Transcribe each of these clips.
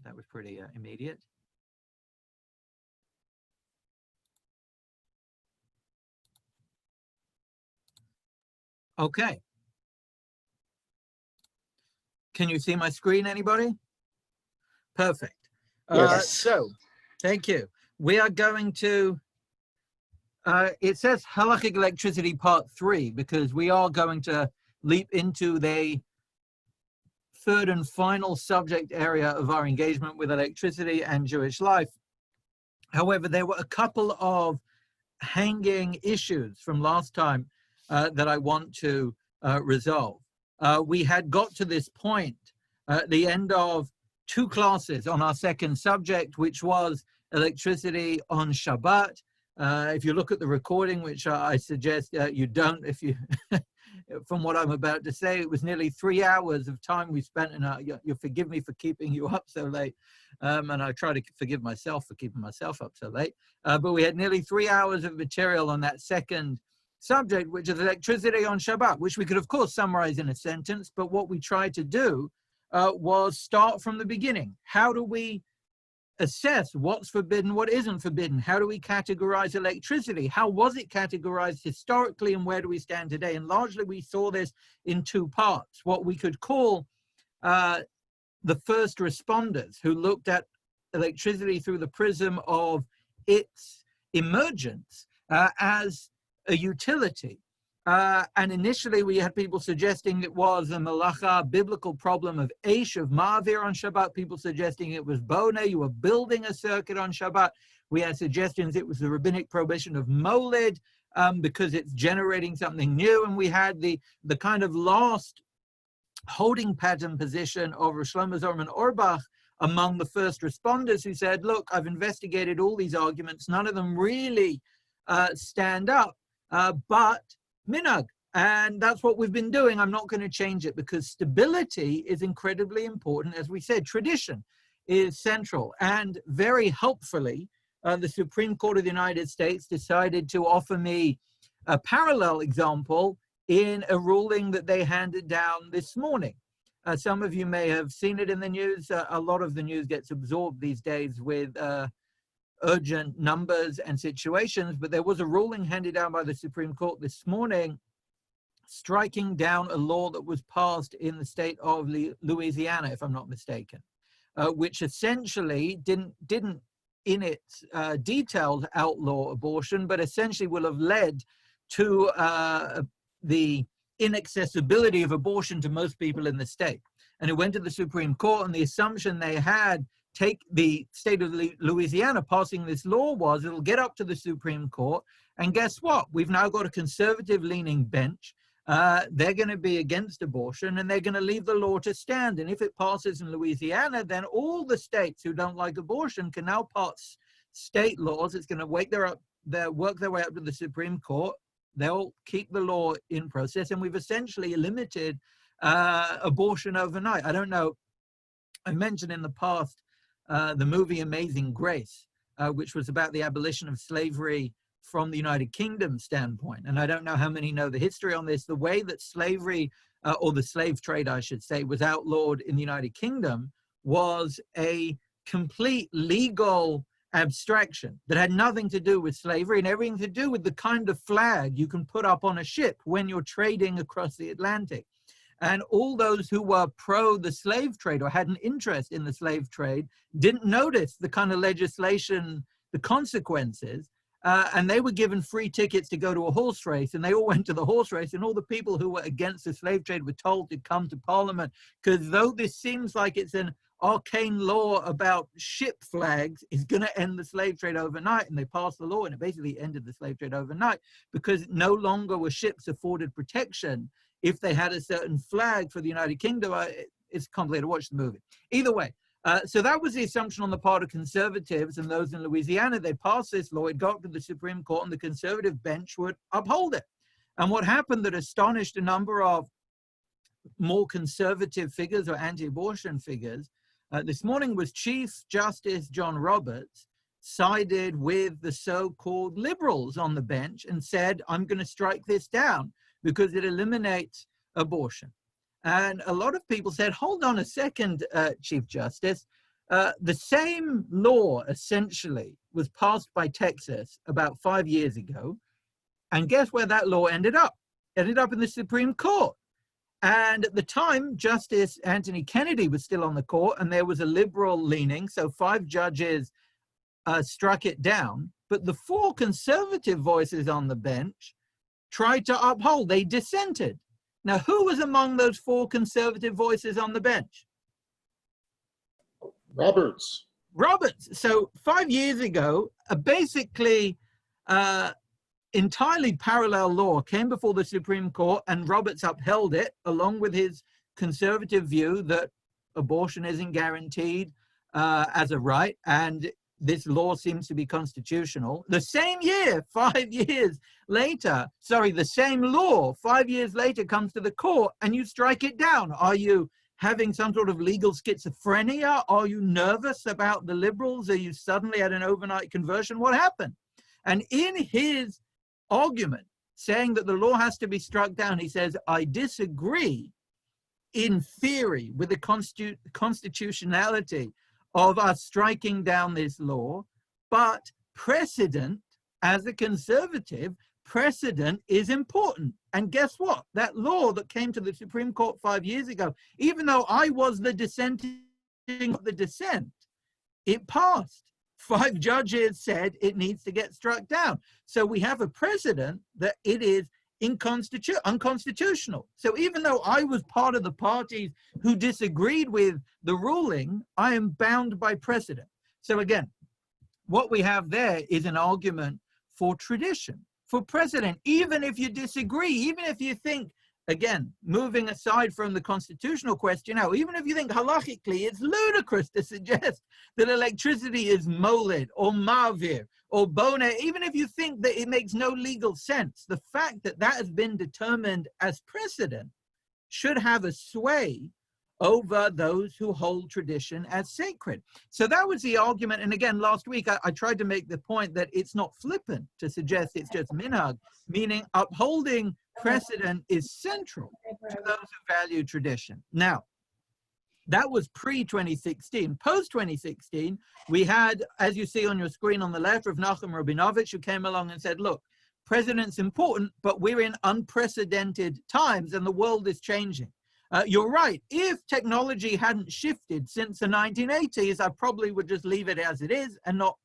That was pretty immediate. Okay. Can you see my screen, anybody? Perfect. Yes. So, thank you. We are going to, it says Halachic Electricity Part 3, because we are going to leap into the third and final subject area of our engagement with electricity and Jewish life. However, there were a couple of hanging issues from last time that I want to resolve. We had got to this point at the end of 2 classes on our second subject, which was electricity on Shabbat. If you look at the recording, which I suggest you don't, if you, from what I'm about to say, it was nearly 3 hours of time we spent, and you'll forgive me for keeping you up so late, and I try to forgive myself for keeping myself up so late, but we had nearly 3 hours of material on that second subject, which is electricity on Shabbat, which we could, of course, summarize in a sentence, but what we tried to do was start from the beginning. How do we assess what's forbidden, what isn't forbidden? How do we categorize electricity? How was it categorized historically, and where do we stand today? And largely we saw this in 2 parts. What we could call the first responders, who looked at electricity through the prism of its emergence as a utility. And initially we had people suggesting it was a malacha, biblical problem of Eish, of Ma'avir on Shabbat, people suggesting it was Bona, you were building a circuit on Shabbat. We had suggestions it was the rabbinic prohibition of Molid, because it's generating something new. And we had the kind of last holding pattern position of Rosh Shlomo Zalman Auerbach among the first responders, who said, look, I've investigated all these arguments, none of them really stand up, but minhag, and that's what we've been doing. I'm not going to change it, because stability is incredibly important. As we said, tradition is central, and very helpfully, the Supreme Court of the United States decided to offer me a parallel example in a ruling that they handed down this morning. Some of you may have seen it in the news. A lot of the news gets absorbed these days with urgent numbers and situations, but there was a ruling handed down by the Supreme Court this morning striking down a law that was passed in the state of Louisiana, if I'm not mistaken, which essentially didn't in its details outlaw abortion, but essentially will have led to the inaccessibility of abortion to most people in the state. And it went to the Supreme Court, and the assumption they had, take the state of Louisiana passing this law, was it'll get up to the Supreme Court, and guess what? We've now got a conservative-leaning bench. They're going to be against abortion, and they're going to leave the law to stand. And if it passes in Louisiana, then all the states who don't like abortion can now pass state laws. It's going to work their way up to the Supreme Court. They'll keep the law in process, and we've essentially limited abortion overnight. I don't know, I mentioned in the past the movie Amazing Grace, which was about the abolition of slavery from the United Kingdom standpoint. And I don't know how many know the history on this. The way that slavery, or the slave trade, I should say, was outlawed in the United Kingdom was a complete legal abstraction that had nothing to do with slavery and everything to do with the kind of flag you can put up on a ship when you're trading across the Atlantic. And all those who were pro the slave trade or had an interest in the slave trade didn't notice the kind of legislation, the consequences, and they were given free tickets to go to a horse race, and they all went to the horse race, and all the people who were against the slave trade were told to come to Parliament, because though this seems like it's an arcane law about ship flags, is going to end the slave trade overnight. And they passed the law, and it basically ended the slave trade overnight, because no longer were ships afforded protection if they had a certain flag for the United Kingdom. It's complicated to watch the movie. Either way, so that was the assumption on the part of conservatives and those in Louisiana. They passed this law, it got to the Supreme Court, and the conservative bench would uphold it. And what happened that astonished a number of more conservative figures or anti-abortion figures this morning was Chief Justice John Roberts sided with the so-called liberals on the bench and said, I'm going to strike this down because it eliminates abortion. And a lot of people said, hold on a second, Chief Justice, The same law essentially was passed by Texas about 5 years ago. And guess where that law ended up? Ended up in the Supreme Court. And at the time, Justice Anthony Kennedy was still on the court, and there was a liberal leaning. So 5 judges struck it down. But the 4 conservative voices on the bench tried to uphold. They dissented. Now, who was among those 4 conservative voices on the bench? Roberts. So 5 years ago, basically entirely parallel law came before the Supreme Court, and Roberts upheld it, along with his conservative view that abortion isn't guaranteed as a right, and this law seems to be constitutional. The same year, 5 years later, the same law 5 years later comes to the court, and you strike it down. Are you having some sort of legal schizophrenia? Are you nervous about the liberals? Are you suddenly at an overnight conversion? What happened? And in his argument, saying that the law has to be struck down, he says, I disagree in theory with the constitutionality of us striking down this law, but precedent, as a conservative, precedent is important. And guess what? That law that came to the Supreme Court 5 years ago, even though I was the dissenting of the dissent, it passed. 5 judges said it needs to get struck down. So we have a precedent that it is unconstitutional. So even though I was part of the parties who disagreed with the ruling, I am bound by precedent. So again, what we have there is an argument for tradition, for precedent. Even if you disagree, even if you think, again, moving aside from the constitutional question now, even if you think halachically it's ludicrous to suggest that electricity is moled or mavir or bona, even if you think that it makes no legal sense, the fact that that has been determined as precedent should have a sway over those who hold tradition as sacred. So that was the argument. And again, last week, I tried to make the point that it's not flippant to suggest it's just minhag, meaning upholding precedent is central to those who value tradition. Now, that was pre-2016. Post-2016, we had, as you see on your screen on the left, Rav Nachum Rabinovich, who came along and said, look, precedent's important, but we're in unprecedented times and the world is changing. You're right. If technology hadn't shifted since the 1980s, I probably would just leave it as it is and not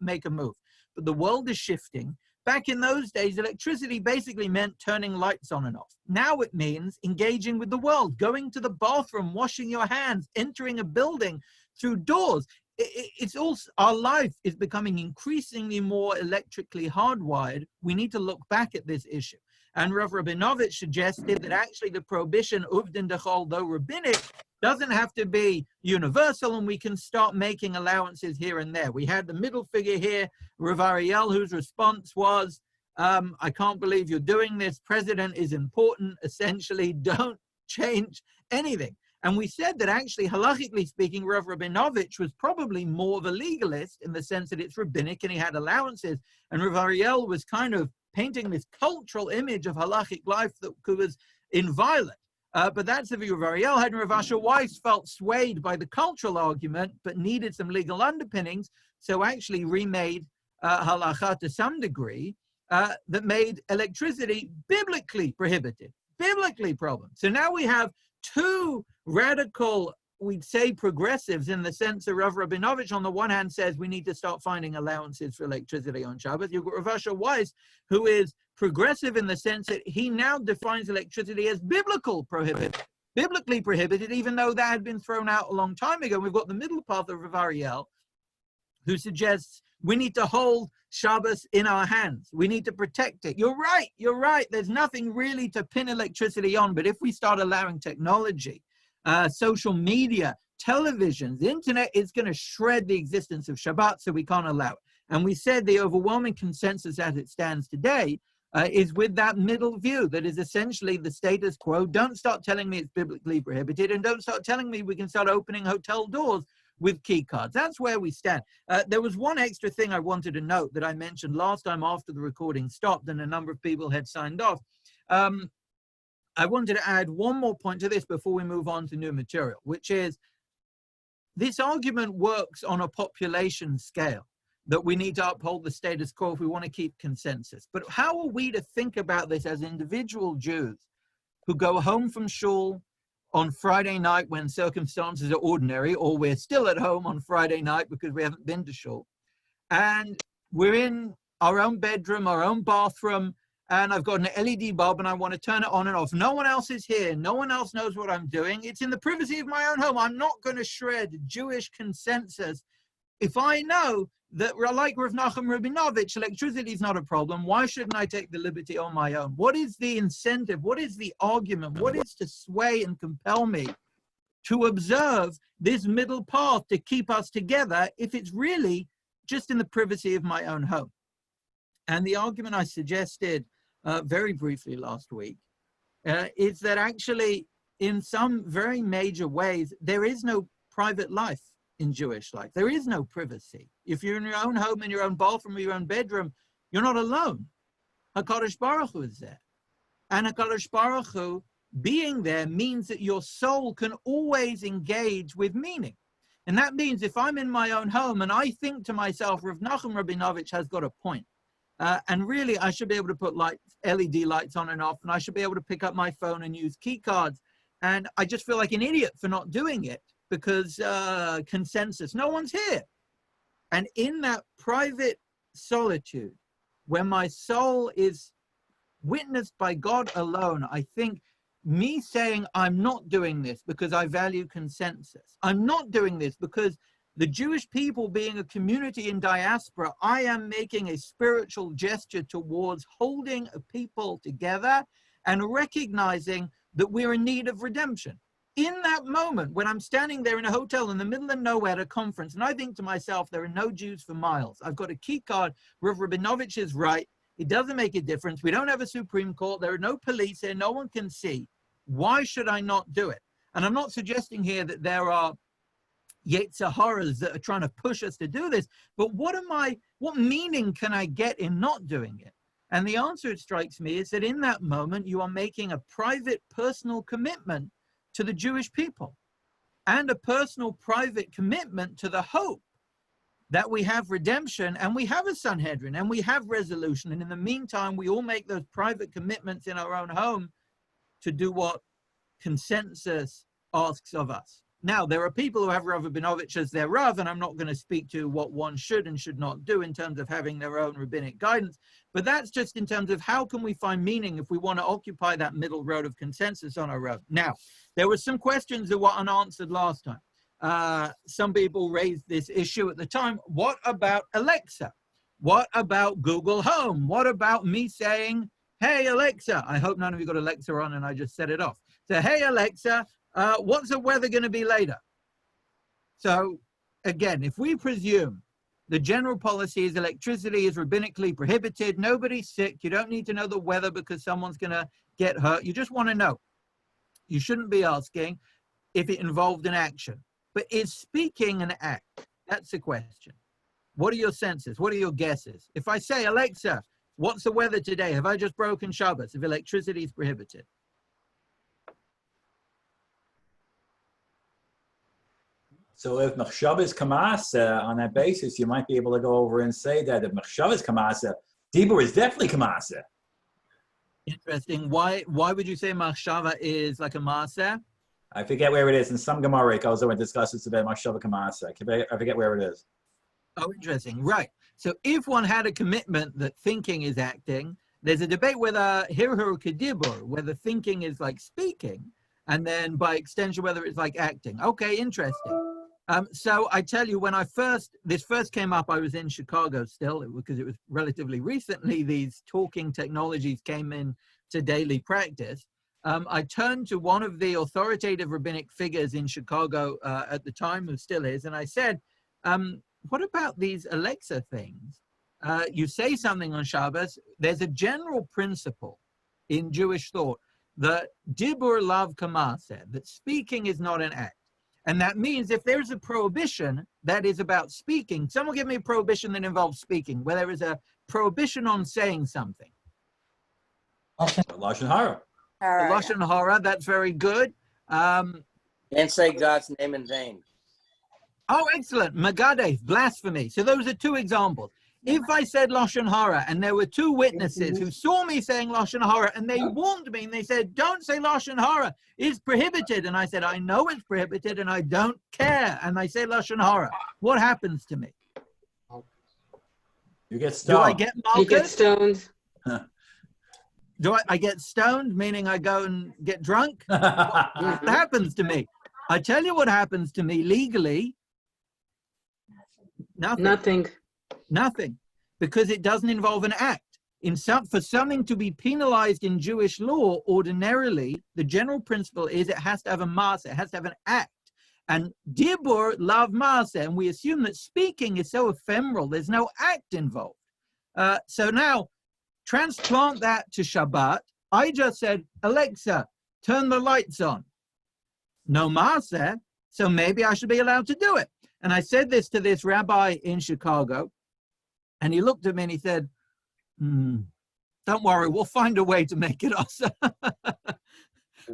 make a move. But the world is shifting. Back in those days, electricity basically meant turning lights on and off. Now it means engaging with the world, going to the bathroom, washing your hands, entering a building through doors. It's also, our life is becoming increasingly more electrically hardwired. We need to look back at this issue. And Rav Rabinovich suggested that actually the prohibition, uvdin dechol, though rabbinic, doesn't have to be universal, and we can start making allowances here and there. We had the middle figure here, Rav Ariel, whose response was, I can't believe you're doing this. Precedent is important. Essentially, don't change anything. And we said that actually, halachically speaking, Rav Rabinovich was probably more of a legalist in the sense that it's rabbinic and he had allowances. And Rav Ariel was kind of painting this cultural image of halachic life that was inviolate. But that's the view of Ariel had, and Rav Asher Weiss felt swayed by the cultural argument, but needed some legal underpinnings, so actually remade halacha to some degree that made electricity biblically prohibited, biblically problem. So now we have 2 radical, we'd say progressives, in the sense that Rav Rabinovich on the one hand says we need to start finding allowances for electricity on Shabbat. You've got Rav Asher Weiss, who is progressive in the sense that he now defines electricity as biblically prohibited, even though that had been thrown out a long time ago. We've got the middle path of Rav Ariel, who suggests we need to hold Shabbos in our hands. We need to protect it. You're right. There's nothing really to pin electricity on, but if we start allowing technology, social media, television, the internet, is going to shred the existence of Shabbat, so we can't allow it. And we said the overwhelming consensus as it stands today is with that middle view that is essentially the status quo. Don't start telling me it's biblically prohibited, and don't start telling me we can start opening hotel doors with key cards. That's where we stand. There was one extra thing I wanted to note that I mentioned last time after the recording stopped and a number of people had signed off. I wanted to add one more point to this before we move on to new material, which is this argument works on a population scale, that we need to uphold the status quo if we want to keep consensus. But how are we to think about this as individual Jews who go home from shul on Friday night when circumstances are ordinary, or we're still at home on Friday night because we haven't been to shul, and we're in our own bedroom, our own bathroom, and I've got an LED bulb and I want to turn it on and off. No one else is here. No one else knows what I'm doing. It's in the privacy of my own home. I'm not going to shred Jewish consensus. If I know that, like Rav Nachum Rabinovich, electricity is not a problem, why shouldn't I take the liberty on my own? What is the incentive? What is the argument? What is to sway and compel me to observe this middle path to keep us together if it's really just in the privacy of my own home? And the argument I suggested very briefly last week is that actually, in some very major ways, there is no private life in Jewish life. There is no privacy. If you're in your own home, in your own bathroom, or your own bedroom, you're not alone. HaKadosh Baruch Hu is there. And HaKadosh Baruch Hu being there means that your soul can always engage with meaning. And that means if I'm in my own home and I think to myself, Rav Nachum Rabinovich has got a point, and really I should be able to put LED lights on and off, and I should be able to pick up my phone and use key cards, and I just feel like an idiot for not doing it because consensus, no one's here. And in that private solitude, where my soul is witnessed by God alone, I think me saying I'm not doing this because I value consensus, I'm not doing this because the Jewish people being a community in diaspora, I am making a spiritual gesture towards holding a people together and recognizing that we're in need of redemption. In that moment, when I'm standing there in a hotel in the middle of nowhere at a conference, and I think to myself, there are no Jews for miles. I've got a key card. Rav Rabinovich is right. It doesn't make a difference. We don't have a Supreme Court. There are no police here. No one can see. Why should I not do it? And I'm not suggesting here that there are Yetzaharas that are trying to push us to do this, but what meaning can I get in not doing it? And the answer, it strikes me, is that in that moment, you are making a private, personal commitment to the Jewish people and a personal, private commitment to the hope that we have redemption and we have a Sanhedrin and we have resolution. And in the meantime, we all make those private commitments in our own home to do what consensus asks of us. Now, there are people who have Rav Rabinovich as their Rav, and I'm not going to speak to what one should and should not do in terms of having their own rabbinic guidance, but that's just in terms of how can we find meaning if we want to occupy that middle road of consensus on our road. Now, there were some questions that were unanswered last time. Some people raised this issue at the time. What about Alexa? What about Google Home? What about me saying, hey, Alexa? I hope none of you got Alexa on and I just set it off. So, hey, Alexa, what's the weather going to be later? So, again, if we presume the general policy is electricity is rabbinically prohibited, nobody's sick, you don't need to know the weather because someone's going to get hurt, you just want to know. You shouldn't be asking if it involved an action. But is speaking an act? That's the question. What are your senses? What are your guesses? If I say, Alexa, what's the weather today? Have I just broken Shabbos if electricity is prohibited? So if Machshav is Kamasa, on that basis, you might be able to go over and say that if Machshav is Kamasa, Dibur is definitely Kamasa. Interesting. Why would you say Machshava is like a Maaseh? I forget where it is. In some Gemara, it goes over and discusses about Machshav Kamasa. I forget where it is. Oh, interesting. Right. So if one had a commitment that thinking is acting, there's a debate whether Hirhur Kedibur, whether thinking is like speaking, and then by extension, whether it's like acting. Okay, interesting. So I tell you, when this first came up, I was in Chicago still, because it was relatively recently these talking technologies came in to daily practice. I turned to one of the authoritative rabbinic figures in Chicago at the time, who still is, and I said, what about these Alexa things? You say something on Shabbos, there's a general principle in Jewish thought that dibur lav kamaseh, that speaking is not an act. And that means if there's a prohibition that is about speaking, someone give me a prohibition that involves speaking, where there is a prohibition on saying something. Lashon Hara. Lashon Hara, that's very good. Can't say God's name in vain. Oh, excellent. Magadeh, blasphemy. So those are two examples. If I said Lashon Hara and there were two witnesses who saw me saying Lashon Hara and they warned me and they said, don't say Lashon Hara, it's prohibited. And I said, I know it's prohibited and I don't care. And I say Lashon Hara. What happens to me? You get stoned. Do I get You get malchus? stoned. Do I get stoned, meaning I go and get drunk? What happens to me? I tell you what happens to me legally. Nothing, because it doesn't involve an act. For something to be penalized in Jewish law, ordinarily, the general principle is it has to have a maaseh, it has to have an act. And dibur lav maaseh, and we assume that speaking is so ephemeral, there's no act involved. So now, transplant that to Shabbat. I just said, Alexa, turn the lights on. No maaseh, so maybe I should be allowed to do it. And I said this to this rabbi in Chicago, and he looked at me and he said, don't worry, we'll find a way to make it awesome.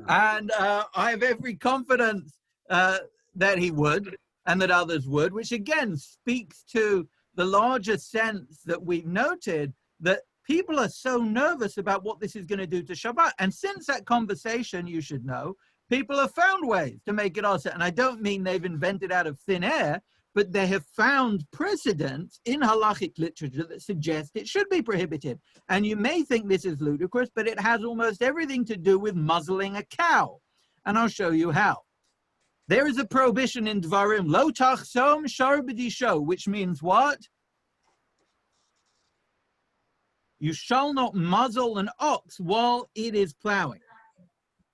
And I have every confidence that he would and that others would, which again speaks to the larger sense that we've noted that people are so nervous about what this is going to do to Shabbat. And since that conversation, you should know, people have found ways to make it also. And I don't mean they've invented out of thin air, but they have found precedents in halachic literature that suggest it should be prohibited. And you may think this is ludicrous, but it has almost everything to do with muzzling a cow. And I'll show you how. There is a prohibition in Dvarim, lo tachsom shar b'disho, which means what? You shall not muzzle an ox while it is plowing,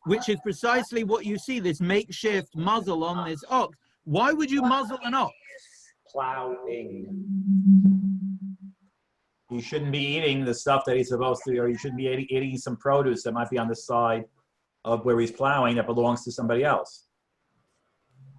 which is precisely what you see, this makeshift muzzle on this ox. Why would you muzzle an ox? Plowing. You shouldn't be eating the stuff that he's supposed to, or you shouldn't be eating some produce that might be on the side of where he's plowing that belongs to somebody else.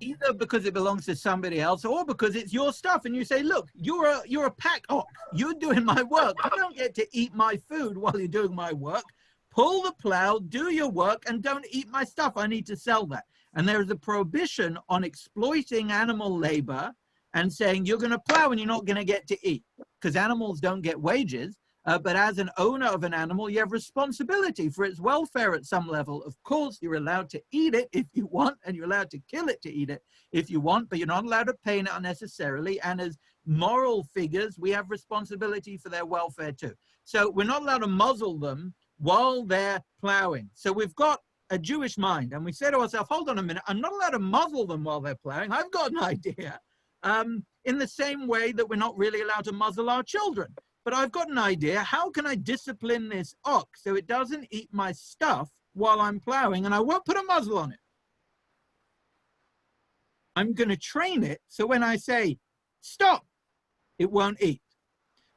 Either because it belongs to somebody else or because it's your stuff and you say, look, you're a pack ox. You're doing my work. You don't get to eat my food while you're doing my work. Pull the plow, do your work, and don't eat my stuff. I need to sell that. And there is a prohibition on exploiting animal labor and saying you're going to plow and you're not going to get to eat, because animals don't get wages. But as an owner of an animal, you have responsibility for its welfare at some level. Of course, you're allowed to eat it if you want, and you're allowed to kill it to eat it if you want, but you're not allowed to pain it unnecessarily. And as moral figures, we have responsibility for their welfare too. So we're not allowed to muzzle them while they're plowing. So we've got a Jewish mind, and we say to ourselves, hold on a minute, I'm not allowed to muzzle them while they're plowing. I've got an idea. In the same way that we're not really allowed to muzzle our children. But I've got an idea. How can I discipline this ox so it doesn't eat my stuff while I'm plowing, and I won't put a muzzle on it? I'm going to train it so when I say, stop, it won't eat.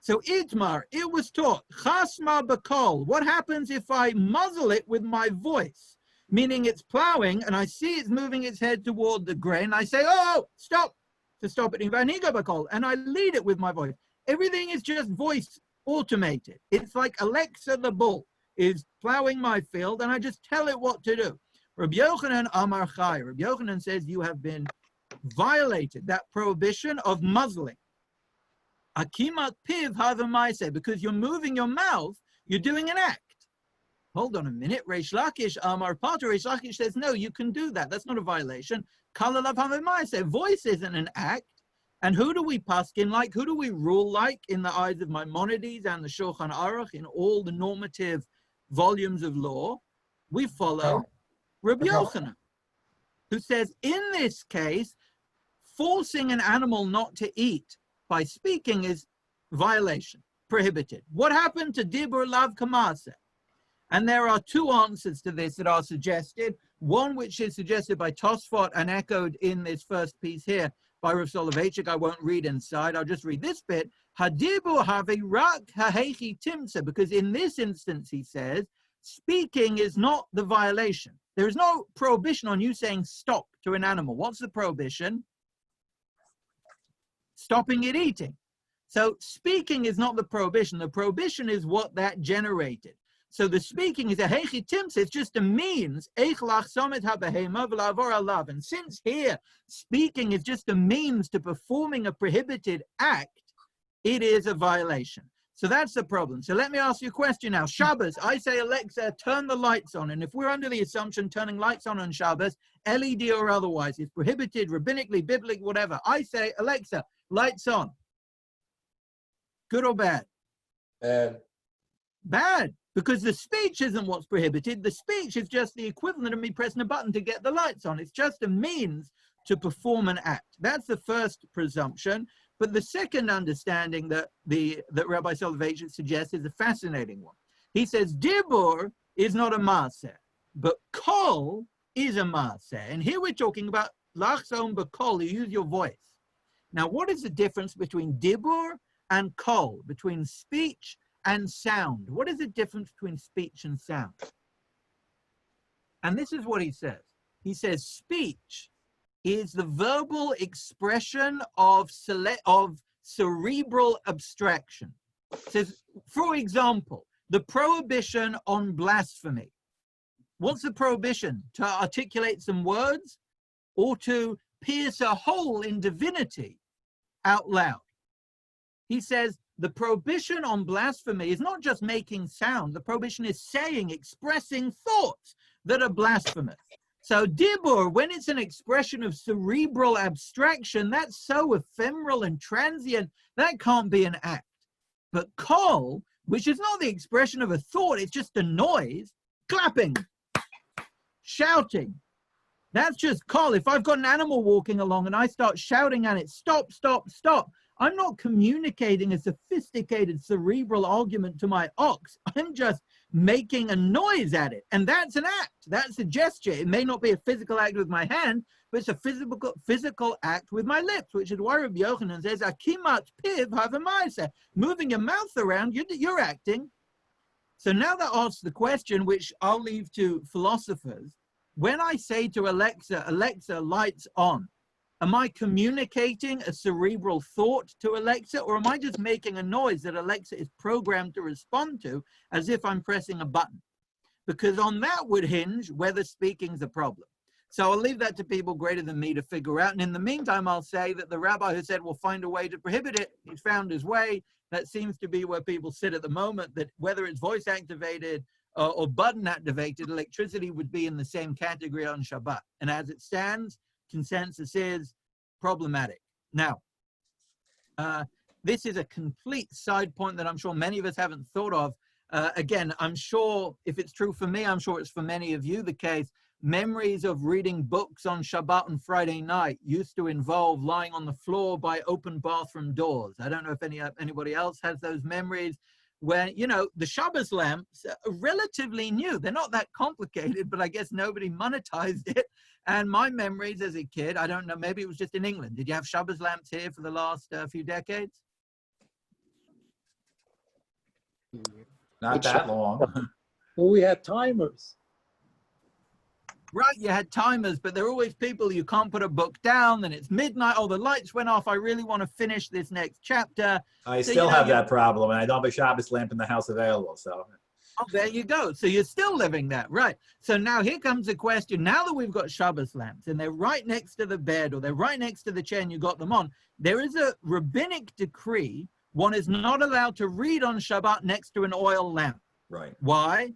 So Idmar, it was taught, chasma bakol. What happens if I muzzle it with my voice? Meaning it's plowing, and I see it's moving its head toward the grain. I say, oh, stop, to stop it. And I lead it with my voice. Everything is just voice automated. It's like Alexa the bull is plowing my field, and I just tell it what to do. Rabbi Yochanan Amar Chai. Rabbi Yochanan says you have been violated that prohibition of muzzling. Akimat piv havamaise, because you're moving your mouth, you're doing an act. Hold on a minute. Reish Lakish Amar Pater. Reish Lakish says no, you can do that. That's not a violation. Kalalav havamaise. Voice isn't an act. And who do we paskin like? Who do we rule like in the eyes of Maimonides and the Shulchan Aruch in all the normative volumes of law? We follow Rabbi Yochanan, who says in this case, forcing an animal not to eat by speaking is violation, prohibited. What happened to Dibur Lav Kamase? And there are two answers to this that are suggested. One which is suggested by Tosfot and echoed in this first piece here by Rav Soloveitchik. I won't read inside. I'll just read this bit. Hadibu have rak hahechi timsa, because in this instance he says speaking is not the violation. There is no prohibition on you saying stop to an animal. What's the prohibition? Stopping it eating. So speaking is not the prohibition. The prohibition is what that generated. So the speaking is a hechi timsa, it's just a means. And since here, speaking is just a means to performing a prohibited act, it is a violation. So that's the problem. So let me ask you a question now. Shabbos, I say, Alexa, turn the lights on. And if we're under the assumption turning lights on Shabbos, LED or otherwise, is prohibited rabbinically, biblically, whatever. I say, Alexa, lights on. Good or bad? Bad, because the speech isn't what's prohibited. The speech is just the equivalent of me pressing a button to get the lights on. It's just a means to perform an act. That's the first presumption. But the second understanding that Rabbi Soloveitchik suggests is a fascinating one. He says, Dibur is not a maaseh, but kol is a maaseh. And here we're talking about lachzon b'kol, you use your voice. Now, what is the difference between dibur and kol, between speech and sound? What is the difference between speech and sound? And this is what he says. He says, speech is the verbal expression of cerebral abstraction. It says, for example, the prohibition on blasphemy. What's the prohibition? To articulate some words or to pierce a hole in divinity out loud? He says the prohibition on blasphemy is not just making sound. The prohibition is saying, expressing thoughts that are blasphemous. So dibur, when it's an expression of cerebral abstraction, that's so ephemeral and transient, that can't be an act. But kol, which is not the expression of a thought, it's just a noise, clapping, shouting. That's just kol. If I've got an animal walking along and I start shouting at it, stop, stop, stop, I'm not communicating a sophisticated cerebral argument to my ox. I'm just making a noise at it. And that's an act. That's a gesture. It may not be a physical act with my hand, but it's a physical act with my lips, which is why Rabbi Yochanan says, Akimat piv havamaisa. Moving your mouth around, you're acting. So now that asks the question, which I'll leave to philosophers. When I say to Alexa, Alexa, lights on, am I communicating a cerebral thought to Alexa, or am I just making a noise that Alexa is programmed to respond to as if I'm pressing a button? Because on that would hinge whether speaking's a problem. So I'll leave that to people greater than me to figure out. And in the meantime, I'll say that the rabbi who said we'll find a way to prohibit it, he's found his way. That seems to be where people sit at the moment, that whether it's voice activated or button activated, electricity would be in the same category on Shabbat. And as it stands, consensus is problematic. Now, this is a complete side point that I'm sure many of us haven't thought of. Again, I'm sure if it's true for me, I'm sure it's for many of you the case. Memories of reading books on Shabbat and Friday night used to involve lying on the floor by open bathroom doors. I don't know if anybody else has those memories. Where, you know, the Shabbos lamps are relatively new. They're not that complicated, but I guess nobody monetized it. And my memories as a kid, I don't know, maybe it was just in England. Did you have Shabbos lamps here for the last few decades? Not that long. Well, we had timers. Right, you had timers, but there are always people, you can't put a book down, then it's midnight, oh, the lights went off, I really want to finish this next chapter. I still have that problem, and I don't have a Shabbos lamp in the house available, so. Oh, there you go. So you're still living that, right? So now here comes the question. Now that we've got Shabbos lamps, and they're right next to the bed, or they're right next to the chair, and you got them on, there is a rabbinic decree, one is not allowed to read on Shabbat next to an oil lamp. Right. Why?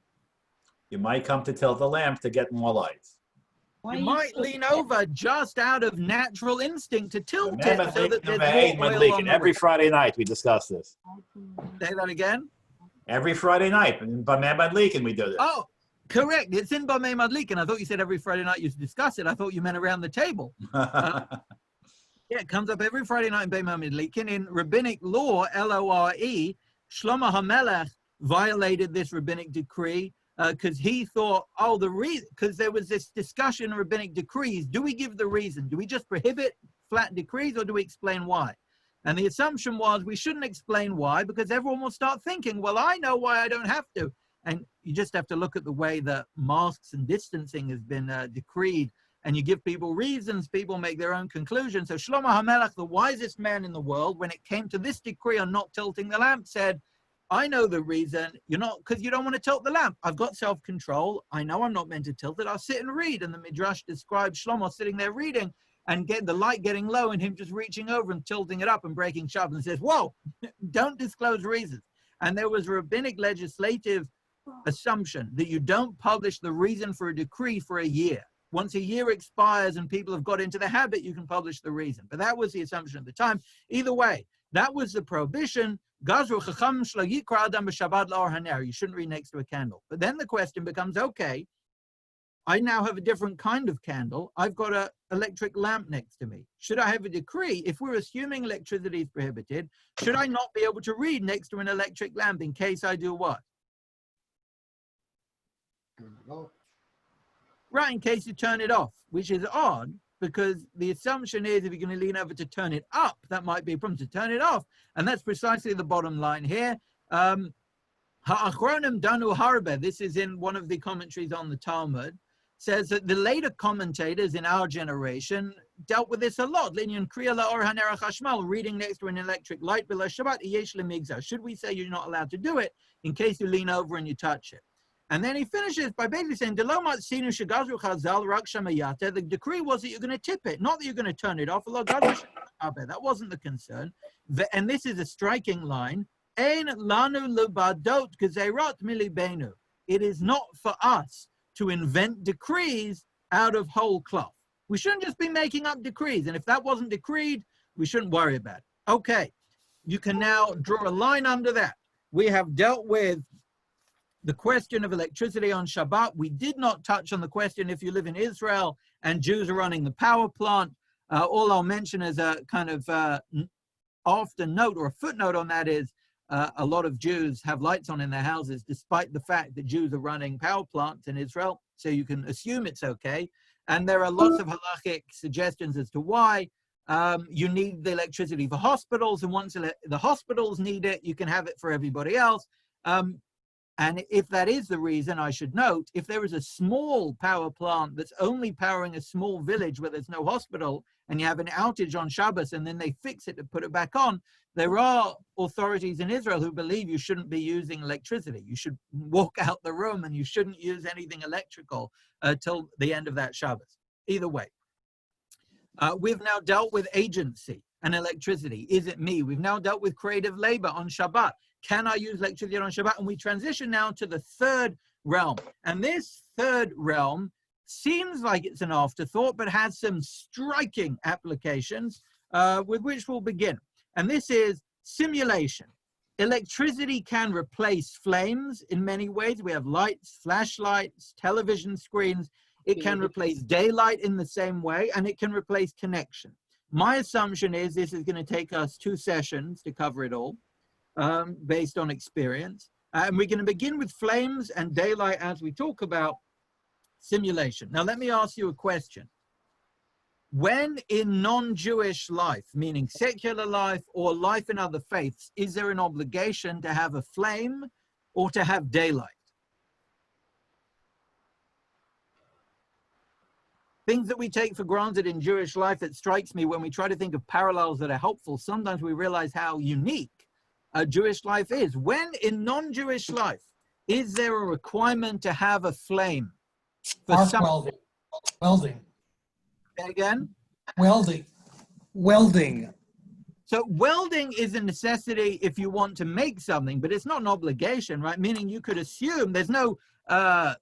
You might come to tilt the lamp to get more lights. You might lean over just out of natural instinct to tilt it so that there's more oil on the Every wick. Friday night we discuss this. Say that again? Every Friday night, in Bameh Madlikin, we do this. Oh, correct. It's in Bameh Madlikin. I thought you said every Friday night you discuss it. I thought you meant around the table. Yeah, it comes up every Friday night in Bameh Madlikin. In rabbinic law, L-O-R-E, Shlomo HaMelech violated this rabbinic decree because he thought, oh, the reason, because there was this discussion in rabbinic decrees. Do we give the reason? Do we just prohibit flat decrees, or do we explain why? And the assumption was we shouldn't explain why, because everyone will start thinking, well, I know why I don't have to. And you just have to look at the way that masks and distancing has been decreed, and you give people reasons, people make their own conclusions. So Shlomo HaMelech, the wisest man in the world, when it came to this decree on not tilting the lamp, said, I know the reason. You're not, because you don't want to tilt the lamp. I've got self-control. I know I'm not meant to tilt it. I'll sit and read. And the Midrash describes Shlomo sitting there reading and get the light getting low and him just reaching over and tilting it up and breaking Shabbat and says, whoa, don't disclose reasons. And there was rabbinic legislative assumption that you don't publish the reason for a decree for a year. Once a year expires and people have got into the habit, you can publish the reason. But that was the assumption at the time. Either way, that was the prohibition. You shouldn't read next to a candle. But then the question becomes, okay, I now have a different kind of candle. I've got an electric lamp next to me. Should I have a decree? If we're assuming electricity is prohibited, should I not be able to read next to an electric lamp in case I do what? Right, in case you turn it off, which is odd because the assumption is if you're going to lean over to turn it up, that might be a problem to turn it off. And that's precisely the bottom line here. Ha'achronim danu harbe, this is in one of the commentaries on the Talmud, says that the later commentators in our generation dealt with this a lot. Linyan kriya la'or hanerach hashmal, reading next to an electric light below Shabbat, yesh lemigzah. Should we say you're not allowed to do it in case you lean over and you touch it? And then he finishes by basically saying, the decree was that you're going to tip it, not that you're going to turn it off. That wasn't the concern. And this is a striking line. It is not for us to invent decrees out of whole cloth. We shouldn't just be making up decrees. And if that wasn't decreed, we shouldn't worry about it. Okay, you can now draw a line under that. We have dealt with the question of electricity on Shabbat. We did not touch on the question if you live in Israel and Jews are running the power plant. All I'll mention as a kind of after note or a footnote on that is a lot of Jews have lights on in their houses, despite the fact that Jews are running power plants in Israel. So you can assume it's okay. And there are lots of halachic suggestions as to why you need the electricity for hospitals. And once the hospitals need it, you can have it for everybody else. And if that is the reason, I should note, if there is a small power plant that's only powering a small village where there's no hospital, and you have an outage on Shabbos, and then they fix it to put it back on, there are authorities in Israel who believe you shouldn't be using electricity. You should walk out the room and you shouldn't use anything electrical till the end of that Shabbos. Either way. We've now dealt with agency and electricity. Is it me? We've now dealt with creative labor on Shabbat. Can I use electricity on Shabbat? And we transition now to the third realm. And this third realm seems like it's an afterthought, but has some striking applications with which we'll begin. And this is simulation. Electricity can replace flames in many ways. We have lights, flashlights, television screens. It can replace daylight in the same way, and it can replace connection. My assumption is this is going to take us 2 sessions to cover it all. Based on experience. And we're going to begin with flames and daylight as we talk about simulation. Now, let me ask you a question. When in non-Jewish life, meaning secular life or life in other faiths, is there an obligation to have a flame or to have daylight? Things that we take for granted in Jewish life, it strikes me when we try to think of parallels that are helpful, sometimes we realize how unique Jewish life is. When in non-Jewish life, is there a requirement to have a flame? Arc welding. Welding. Say again? Welding. Welding. So welding is a necessity if you want to make something, but it's not an obligation, right? Meaning you could assume there's no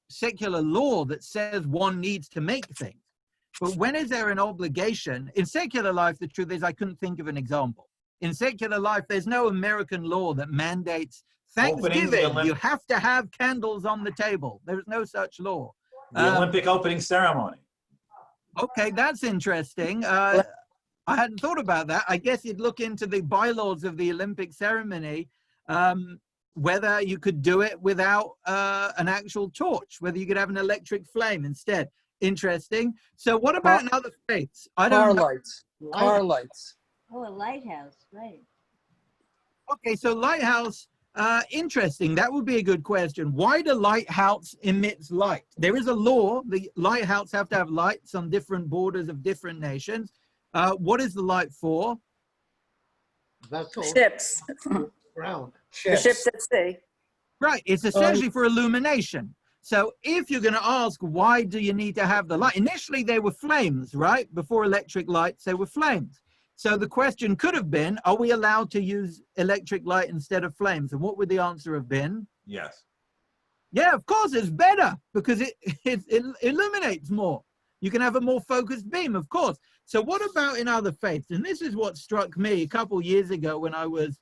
secular law that says one needs to make things. But when is there an obligation? In secular life, the truth is I couldn't think of an example. In secular life, there's no American law that mandates Thanksgiving. You have to have candles on the table. There's no such law. The Olympic opening ceremony. Okay, that's interesting. I hadn't thought about that. I guess you'd look into the bylaws of the Olympic ceremony, whether you could do it without an actual torch, whether you could have an electric flame instead. Interesting. So what about in other faiths? I don't know. Lights. Car lights. Oh, a lighthouse, right. Okay, so lighthouse, interesting. That would be a good question. Why do lighthouse emits light? There is a law. The lighthouse have to have lights on different borders of different nations. What is the light for? That's all. Ships. Ground. The ships at sea. Right, it's essentially for illumination. So if you're going to ask, why do you need to have the light? Initially, they were flames, right? Before electric lights, they were flames. So the question could have been, are we allowed to use electric light instead of flames? And what would the answer have been? Yes. Yeah, of course, it's better because it illuminates more. You can have a more focused beam, of course. So what about in other faiths? And this is what struck me a couple years ago when I was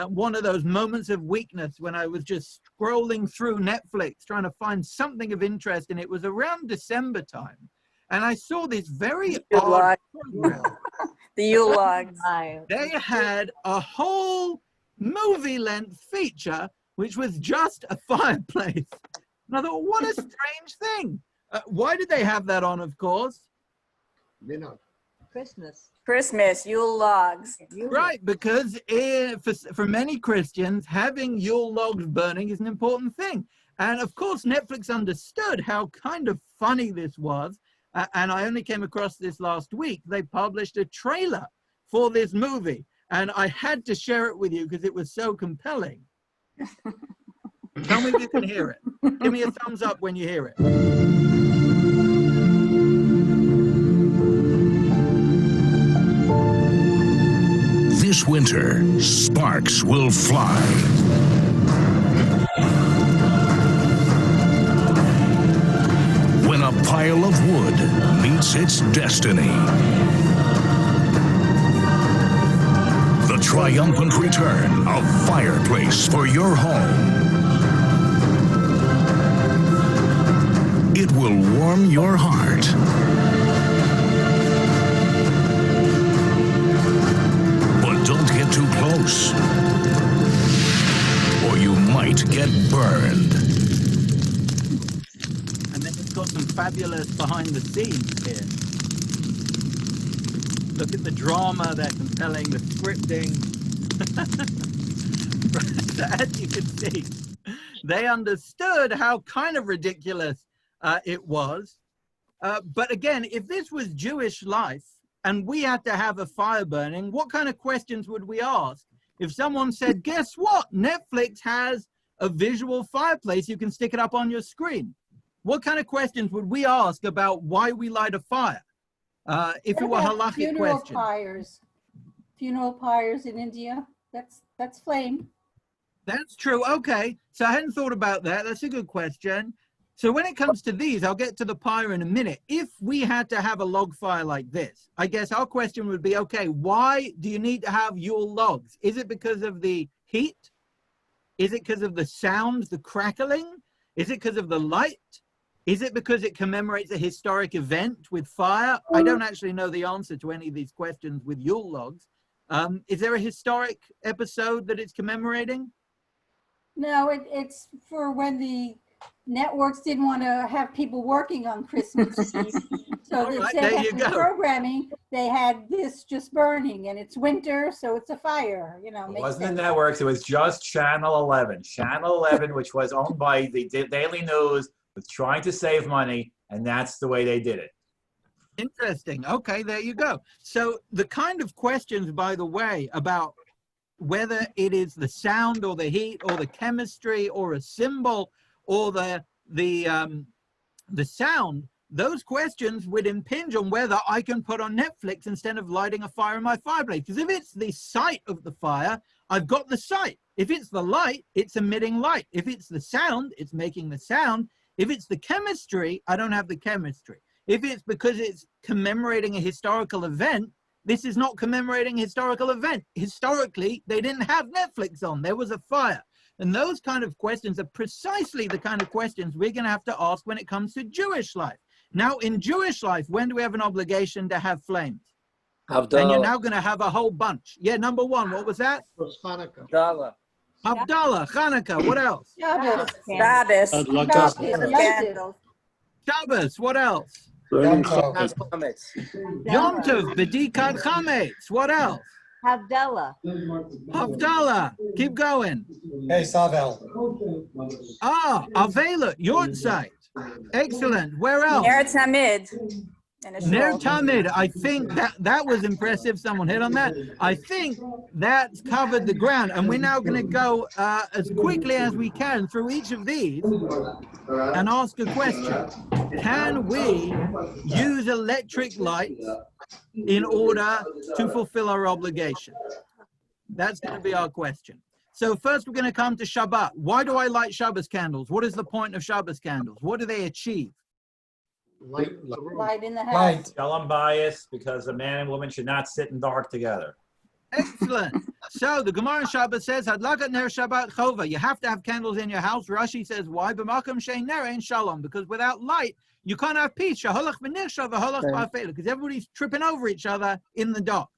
one of those moments of weakness when I was just scrolling through Netflix trying to find something of interest, and it was around December time. And I saw this very odd program. The Yule logs. They had a whole movie-length feature, which was just a fireplace. And I thought, what a strange thing. Why did they have that on, of course? You know. Christmas, Yule logs. Right, because for many Christians, having Yule logs burning is an important thing. And of course, Netflix understood how kind of funny this was. And I only came across this last week. They published a trailer for this movie. And I had to share it with you because it was so compelling. Tell me if you can hear it. Give me a thumbs up when you hear it. This winter, sparks will fly. When a pile of wood meets its destiny. The triumphant return of fireplace for your home. It will warm your heart. But don't get too close, or you might get burned. And then it's got some fabulous behind the scenes here. Look at the drama, they're compelling, the scripting. So as you can see, they understood how kind of ridiculous it was. But again, if this was Jewish life and we had to have a fire burning, what kind of questions would we ask? If someone said, guess what? Netflix has a visual fireplace, you can stick it up on your screen. What kind of questions would we ask about why we light a fire? If it were halachic questions. Funeral pyres in India, that's flame. That's true. Okay. So I hadn't thought about that. That's a good question. So when it comes to these, I'll get to the pyre in a minute. If we had to have a log fire like this, I guess our question would be, okay, why do you need to have Yule logs? Is it because of the heat? Is it because of the sound, the crackling? Is it because of the light? Is it because it commemorates a historic event with fire? I don't actually know the answer to any of these questions with Yule logs. Is there a historic episode that it's commemorating? No, it's for when the networks didn't want to have people working on Christmas Eve. So instead of having programming, they had this just burning, and it's winter, so it's a fire, you know. It wasn't the networks, it was just Channel 11. Channel 11, which was owned by the Daily News, was trying to save money, and that's the way they did it. Interesting. Okay, there you go. So the kind of questions, by the way, about whether it is the sound or the heat or the chemistry or a symbol or the sound, those questions would impinge on whether I can put on Netflix instead of lighting a fire in my fireplace. Because if it's the sight of the fire, I've got the sight. If it's the light, it's emitting light. If it's the sound, it's making the sound. If it's the chemistry, I don't have the chemistry. If it's because it's commemorating a historical event, this is not commemorating a historical event. Historically, they didn't have Netflix on. There was a fire. And those kind of questions are precisely the kind of questions we're going to have to ask when it comes to Jewish life. Now, in Jewish life, when do we have an obligation to have flames? Havdalah. And you're now going to have a whole bunch. Yeah, number one, what was that? Hanukkah. Havdalah. Havdalah, Hanukkah, what else? Shabbos. Shabbos, what else? Yom Tov. Yom Tov, B'dikat Chametz, what else? Havdalah. Havdalah, keep going. Hey, Savel. Ah, Avela, Yortzeit. Excellent. Where else? Eretz Hamid. And a Ner shawl. Tamid, I think that was impressive. Someone hit on that. I think that's covered the ground. And we're now going to go as quickly as we can through each of these and ask a question. Can we use electric lights in order to fulfill our obligation? That's going to be our question. So first we're going to come to Shabbat. Why do I light Shabbos candles? What is the point of Shabbos candles? What do they achieve? Light in the room. Light in the house. Light. Shalom bias, because a man and woman should not sit in dark together. Excellent. So the Gemara in Shabbos says, Hadlakat ner Shabbat chova. You have to have candles in your house. Rashi says, why? B'makam shein ner ein shalom. Because without light, you can't have peace. Shaholach v'nirsha v'holach ba'afela. Because everybody's tripping over each other in the dark.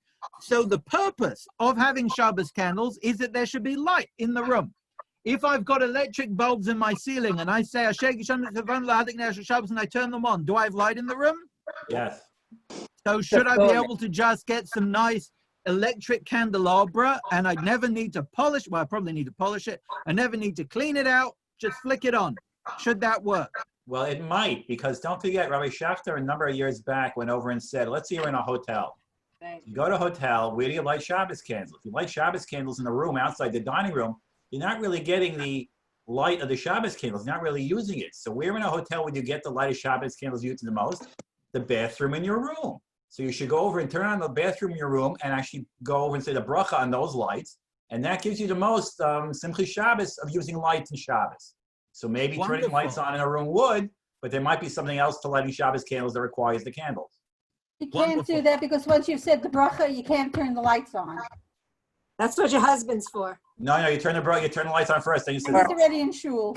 So the purpose of having Shabbos candles is that there should be light in the room. If I've got electric bulbs in my ceiling and I say, and I turn them on, do I have light in the room? Yes. So should I be able to just get some nice electric candelabra and I'd never need to polish? Well, I probably need to polish it. I never need to clean it out. Just flick it on. Should that work? Well, it might, because don't forget, Rabbi Schachter a number of years back went over and said, let's say you're in a hotel. You go to a hotel, where do you light Shabbos candles? If you light Shabbos candles in the room outside the dining room, you're not really getting the light of the Shabbos candles. You're not really using it. So where in a hotel would you get the light of Shabbos candles used the most? The bathroom in your room. So you should go over and turn on the bathroom in your room and actually go over and say the bracha on those lights. And that gives you the most Simchas Shabbos of using lights in Shabbos. So maybe turning lights on in a room would, but there might be something else to lighting Shabbos candles that requires the candles. You can't do that because once you've said the bracha, you can't turn the lights on. That's what your husband's for. No, you turn the lights on first, then you say He's already in shul.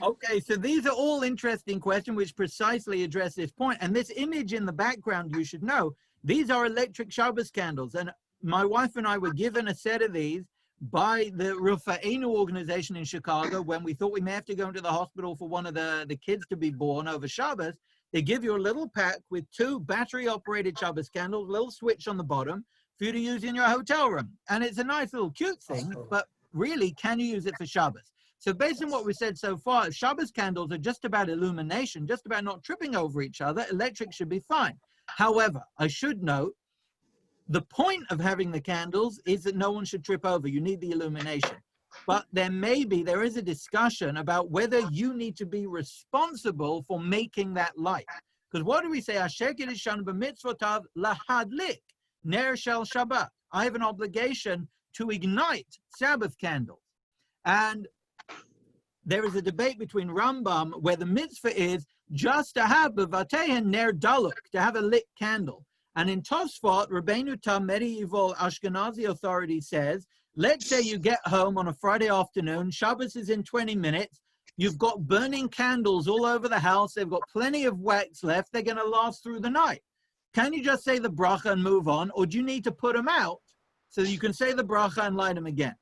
Okay, so these are all interesting questions which precisely address this point. And this image in the background, you should know, these are electric Shabbos candles. And my wife and I were given a set of these by the Rufa'enu organization in Chicago when we thought we may have to go into the hospital for one of the kids to be born over Shabbos. They give you a little pack with 2 battery-operated Shabbos candles, a little switch on the bottom for you to use in your hotel room. And it's a nice little cute thing, but really, can you use it for Shabbos? So based on what we said so far, Shabbos candles are just about illumination, just about not tripping over each other. Electric should be fine. However, I should note, the point of having the candles is that no one should trip over. You need the illumination. But there is a discussion about whether you need to be responsible for making that light. Because what do we say? Asher kedishan b'mitzvotav lahadlik ner shel Shabbat. I have an obligation to ignite Sabbath candles. And there is a debate between Rambam where the mitzvah is just to have b'vatehen ner daluk, to have a lit candle. And in Tosfot, Rabbeinu Tam, medieval Ashkenazi authority says, let's say you get home on a Friday afternoon, Shabbos is in 20 minutes, you've got burning candles all over the house, they've got plenty of wax left, they're going to last through the night. Can you just say the bracha and move on, or do you need to put them out so you can say the bracha and light them again?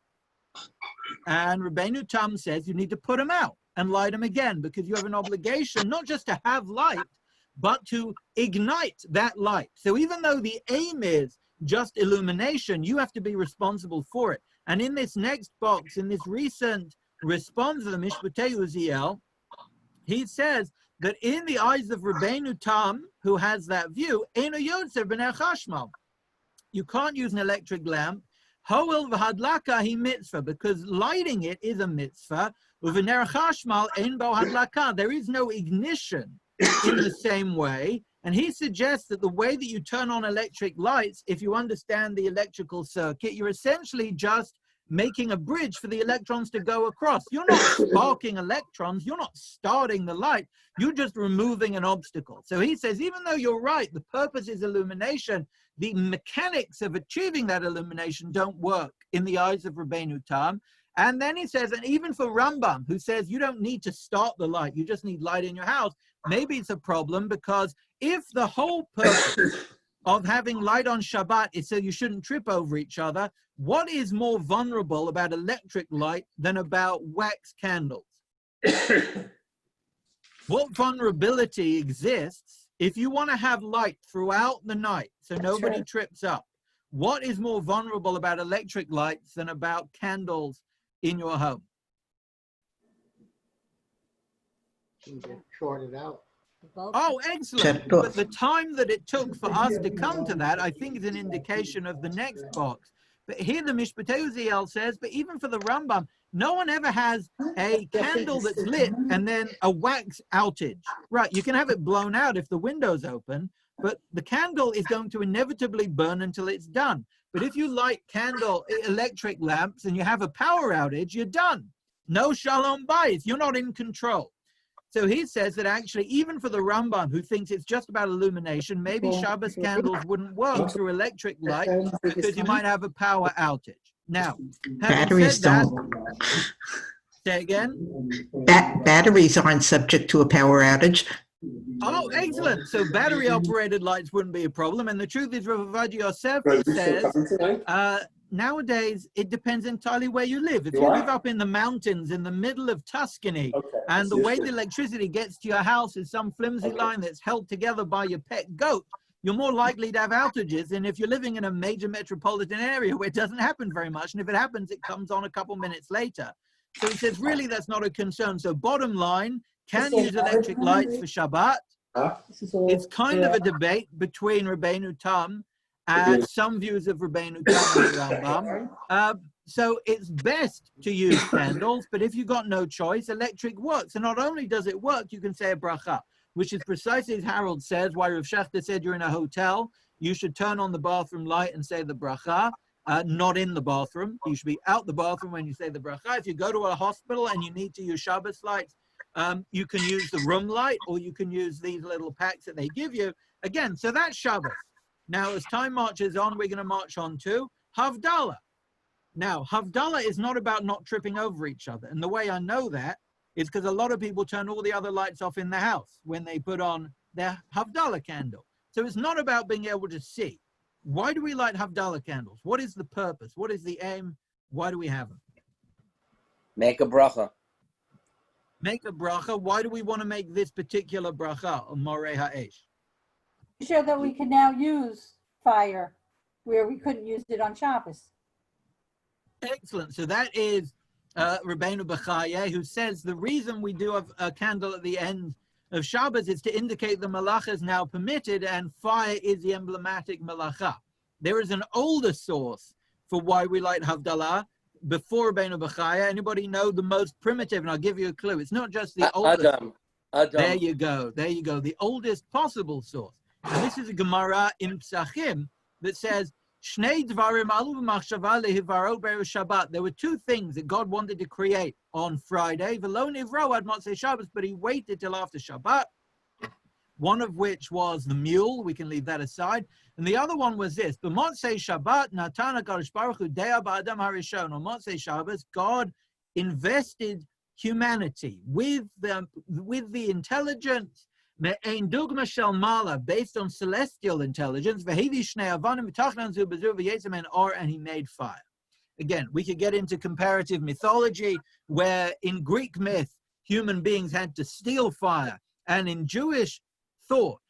And Rabbeinu Tam says you need to put them out and light them again because you have an obligation not just to have light, but to ignite that light. So even though the aim is just illumination, you have to be responsible for it. And in this next box, in this recent response of the Mishpatei Uziel, he says that in the eyes of Rabbeinu Tam, who has that view, Eino Yotzer b'ner chashmal. You can't use an electric lamp. Hoel v'hadlaka hi mitzvah, because lighting it is a mitzvah. U'v'ner chashmal ein bo hadlaka. There is no ignition in the same way. And he suggests that the way that you turn on electric lights, if you understand the electrical circuit, you're essentially just making a bridge for the electrons to go across. You're not sparking electrons, you're not starting the light, you're just removing an obstacle. So he says, even though you're right, the purpose is illumination, the mechanics of achieving that illumination don't work in the eyes of Rabbeinu Tam. And then he says, and even for Rambam, who says you don't need to start the light, you just need light in your house, maybe it's a problem because if the whole purpose of having light on Shabbat is so you shouldn't trip over each other, what is more vulnerable about electric light than about wax candles? What vulnerability exists if you want to have light throughout the night so nobody trips up? What is more vulnerable about electric lights than about candles in your home? Can get shorted out. Oh, excellent. But the time that it took for us to come to that, I think, is an indication of the next box. But here the Mishpatei Uziel says, but even for the Rambam, no one ever has a candle that's lit and then a wax outage. Right, you can have it blown out if the window's open, but the candle is going to inevitably burn until it's done. But if you light electric lamps and you have a power outage, you're done. No shalom bayis, you're not in control. So he says that actually, even for the Rambam, who thinks it's just about illumination, maybe Shabbos candles wouldn't work through electric light because you might have a power outage. Now, batteries don't. Say again? Batteries aren't subject to a power outage. Oh, excellent. So battery-operated lights wouldn't be a problem. And the truth is, Rav Yosef says, nowadays, it depends entirely where you live. If you live up in the mountains in the middle of Tuscany, and the way the electricity gets to your house is some flimsy line that's held together by your pet goat, you're more likely to have outages than if you're living in a major metropolitan area where it doesn't happen very much. And if it happens, it comes on a couple minutes later. So he says, really, that's not a concern. So bottom line, can use electric lights for Shabbat. It's kind of a debate between Rabbeinu Tam and some views of Rabbeinu Tam and Rambam. So it's best to use candles, but if you've got no choice, electric works. And not only does it work, you can say a bracha, which is precisely as Harold says, why Rav Shechter said you're in a hotel, you should turn on the bathroom light and say the bracha. Not in the bathroom. You should be out the bathroom when you say the bracha. If you go to a hospital and you need to use Shabbos lights, you can use the room light, or you can use these little packs that they give you. Again, so that's Shabbos. Now, as time marches on, we're going to march on to Havdalah. Now, Havdalah is not about not tripping over each other. And the way I know that is because a lot of people turn all the other lights off in the house when they put on their Havdalah candle. So it's not about being able to see. Why do we light Havdalah candles? What is the purpose? What is the aim? Why do we have them? Make a bracha. Make a bracha. Why do we want to make this particular bracha on Moreh Ha'esh? To show that we can now use fire where we couldn't use it on Shabbos. Excellent. So that is Rabbeinu Bechaya, who says the reason we do have a candle at the end of Shabbos is to indicate the malacha is now permitted and fire is the emblematic malacha. There is an older source for why we light Havdalah before Rabbeinu Bechaya. Anybody know the most primitive? And I'll give you a clue. It's not just the oldest. Adam. There you go. There you go. The oldest possible source. And this is a Gemara in Psachim that says, Shnei dvarim alu b'machshava lehivaro be'erev Shabbat. There were two things that God wanted to create on Friday. V'lo nivro ad motzei Shabbos, but he waited till after Shabbat. One of which was the mule. We can leave that aside. And the other one was this. B'motzei Shabbat natana Kadosh Baruch Hu de'ah ba'adam harishon. On Motzei Shabbos, God invested humanity with the intelligence me'ein dugma shel mala, based on celestial intelligence, and he made fire. Again, we could get into comparative mythology, where in Greek myth, human beings had to steal fire, and in Jewish thought,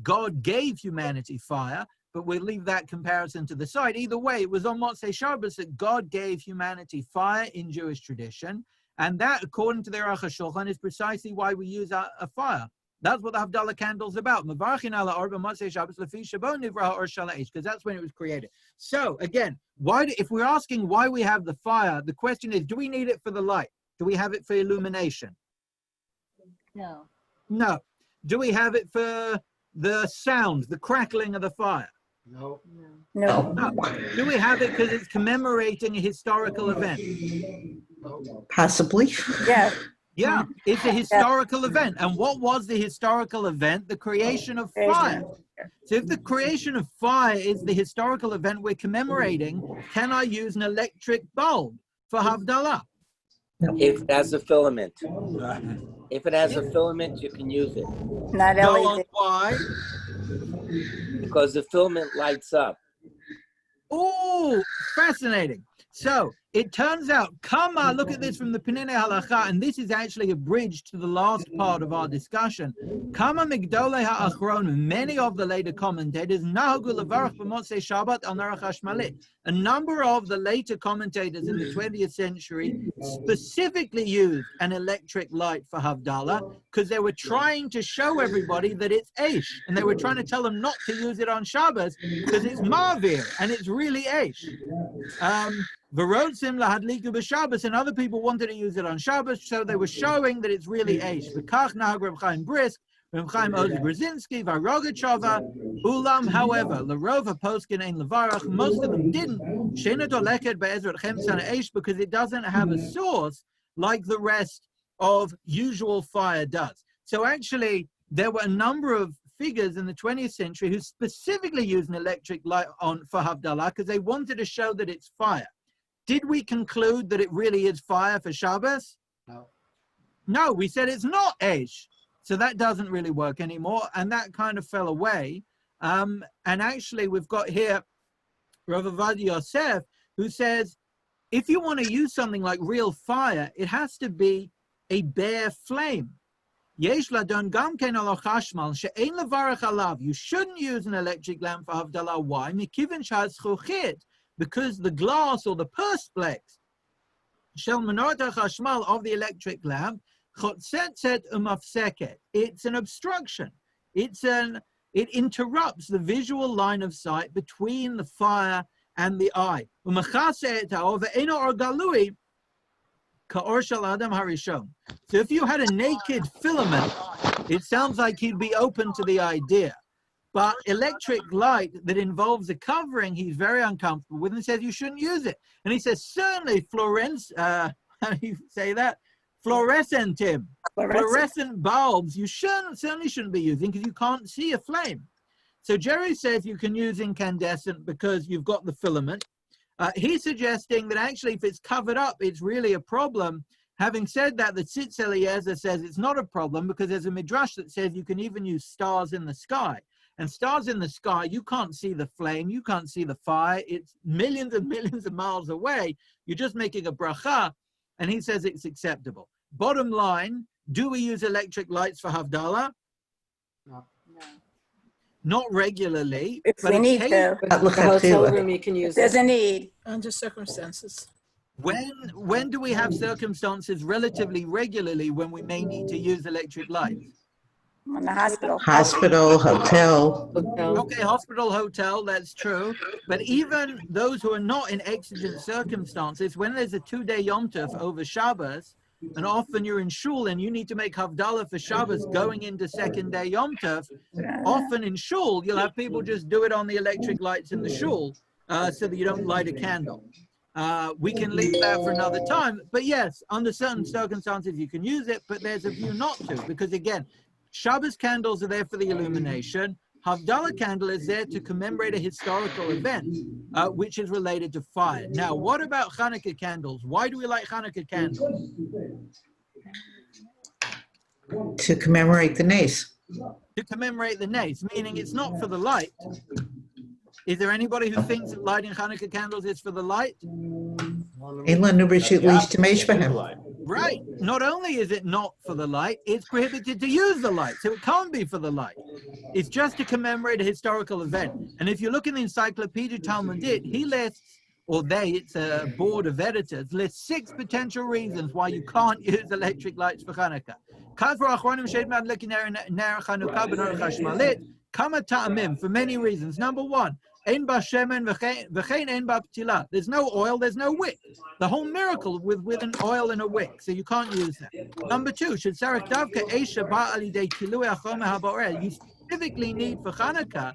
God gave humanity fire, but we'll leave that comparison to the side. Either way, it was on Motzei Shabbos that God gave humanity fire in Jewish tradition, and that, according to the Aruch HaShulchan, is precisely why we use a fire. That's what the Havdalah candle is about. Because that's when it was created. So again, if we're asking why we have the fire, the question is, do we need it for the light? Do we have it for illumination? No. No. Do we have it for the sound, the crackling of the fire? No. No. No. Do we have it because it's commemorating a historical event? Possibly. Yeah. Yeah, it's a historical event. And what was the historical event? The creation of fire. So if the creation of fire is the historical event we're commemorating, can I use an electric bulb for Havdalah? If it has a filament. If it has a filament, you can use it. Not Go LED. on, why? Because the filament lights up. Oh, fascinating. So it turns out, Kama, look at this from the Penine Halacha, and this is actually a bridge to the last part of our discussion. Kama Migdolei Ha'achron, many of the later commentators, Nahagu Levarach B'motzei Shabbat al Narach Hashmalit. A number of the later commentators in the 20th century specifically used an electric light for Havdalah because they were trying to show everybody that it's Eish, and they were trying to tell them not to use it on Shabbos because it's Mavir, and it's really Eish. V'rotzim lahadliku b'Shabbos, and other people wanted to use it on Shabbos, so they were showing that it's really Eish. V'kach nahag Reb Chaim Brisk, Reb Chaim Ozi Brzezinski, V'Rogatchova, Ulam, however, L'rova poskin ein levarach, most of them didn't, she'enet oleket be'ezrat chemsan Eish, because it doesn't have a source like the rest of usual fire does. So actually, there were a number of figures in the 20th century who specifically used an electric light on for Havdalah because they wanted to show that it's fire. Did we conclude that it really is fire for Shabbos? No. No, we said it's not Eish. So that doesn't really work anymore, and that kind of fell away. And actually, we've got here Rav Avad Yosef, who says, if you want to use something like real fire, it has to be a bare flame. You shouldn't use an electric lamp for Havdalah. Why? Because the glass or the perspex of the electric lamp, it's an obstruction. It interrupts the visual line of sight between the fire and the eye. So if you had a naked filament, it sounds like he'd be open to the idea. But electric light that involves a covering, he's very uncomfortable with, and says you shouldn't use it. And he says certainly how do you say that? Fluorescent bulbs, you certainly shouldn't be using because you can't see a flame. So Jerry says you can use incandescent because you've got the filament. He's suggesting that actually if it's covered up, it's really a problem. Having said that, the Tzitz Eliezer says it's not a problem because there's a midrash that says you can even use stars in the sky. And stars in the sky, you can't see the flame, you can't see the fire. It's millions and millions of miles away. You're just making a bracha, and he says it's acceptable. Bottom line, do we use electric lights for Havdalah? No. Not regularly. If we need to. The hotel room, you can use There's it. a need. Under circumstances. When do we have circumstances relatively regularly when we may need to use electric lights? In the hospital. Hospital, hotel. Okay, hospital, hotel, that's true. But even those who are not in exigent circumstances, when there's a 2-day Yom Tov over Shabbos, and often you're in shul and you need to make Havdalah for Shabbos going into second day Yom Tov, often in shul, you'll have people just do it on the electric lights in the shul so that you don't light a candle. We can leave that for another time. But yes, under certain circumstances, you can use it, but there's a view not to, because again, Shabbos candles are there for the illumination. Havdalah candle is there to commemorate a historical event, which is related to fire. Now, what about Hanukkah candles? Why do we light Hanukkah candles? To commemorate the Nace. To commemorate the Nace, meaning it's not for the light. Is there anybody who thinks that lighting Hanukkah candles is for the light? Right. Not only is it not for the light, it's prohibited to use the light. So it can't be for the light. It's just to commemorate a historical event. And if you look in the Encyclopedia Talmudit, he lists, or they, it's a board of editors, lists 6 potential reasons why you can't use electric lights for Hanukkah. For many reasons. Number 1, there's no oil, there's no wick. The whole miracle with an oil and a wick, so you can't use that. Number 2, you specifically need for Hanukkah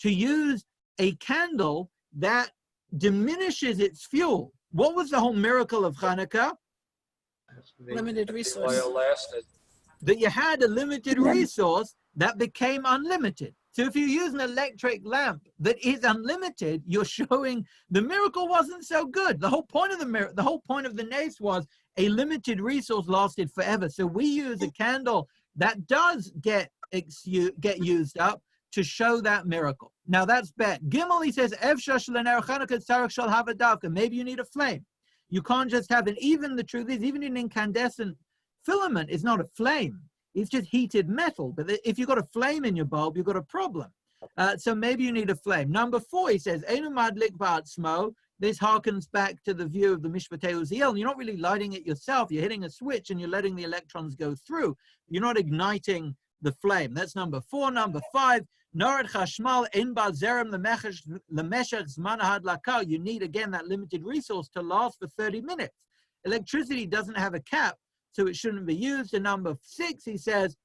to use a candle that diminishes its fuel. What was the whole miracle of Hanukkah? Limited resource. Oil lasted. That you had a limited resource that became unlimited. So if you use an electric lamp that is unlimited, you're showing the miracle wasn't so good. The whole point of the Nace was a limited resource lasted forever. So we use a candle that does get used up to show that miracle. Now that's bet. Gimel, he says, maybe you need a flame. You can't just have it. Even the truth is, even an incandescent filament is not a flame. It's just heated metal. But if you've got a flame in your bulb, you've got a problem. So maybe you need a flame. Number 4, he says, Einu madlik ba'atzmo. This harkens back to the view of the Mishpatei Uziel. You're not really lighting it yourself. You're hitting a switch and you're letting the electrons go through. You're not igniting the flame. That's number 4. Number 5, Norat chashmal in ba zerem lemeshech zman hadlaka. You need, again, that limited resource to last for 30 minutes. Electricity doesn't have a cap, so it shouldn't be used. And number 6, he says,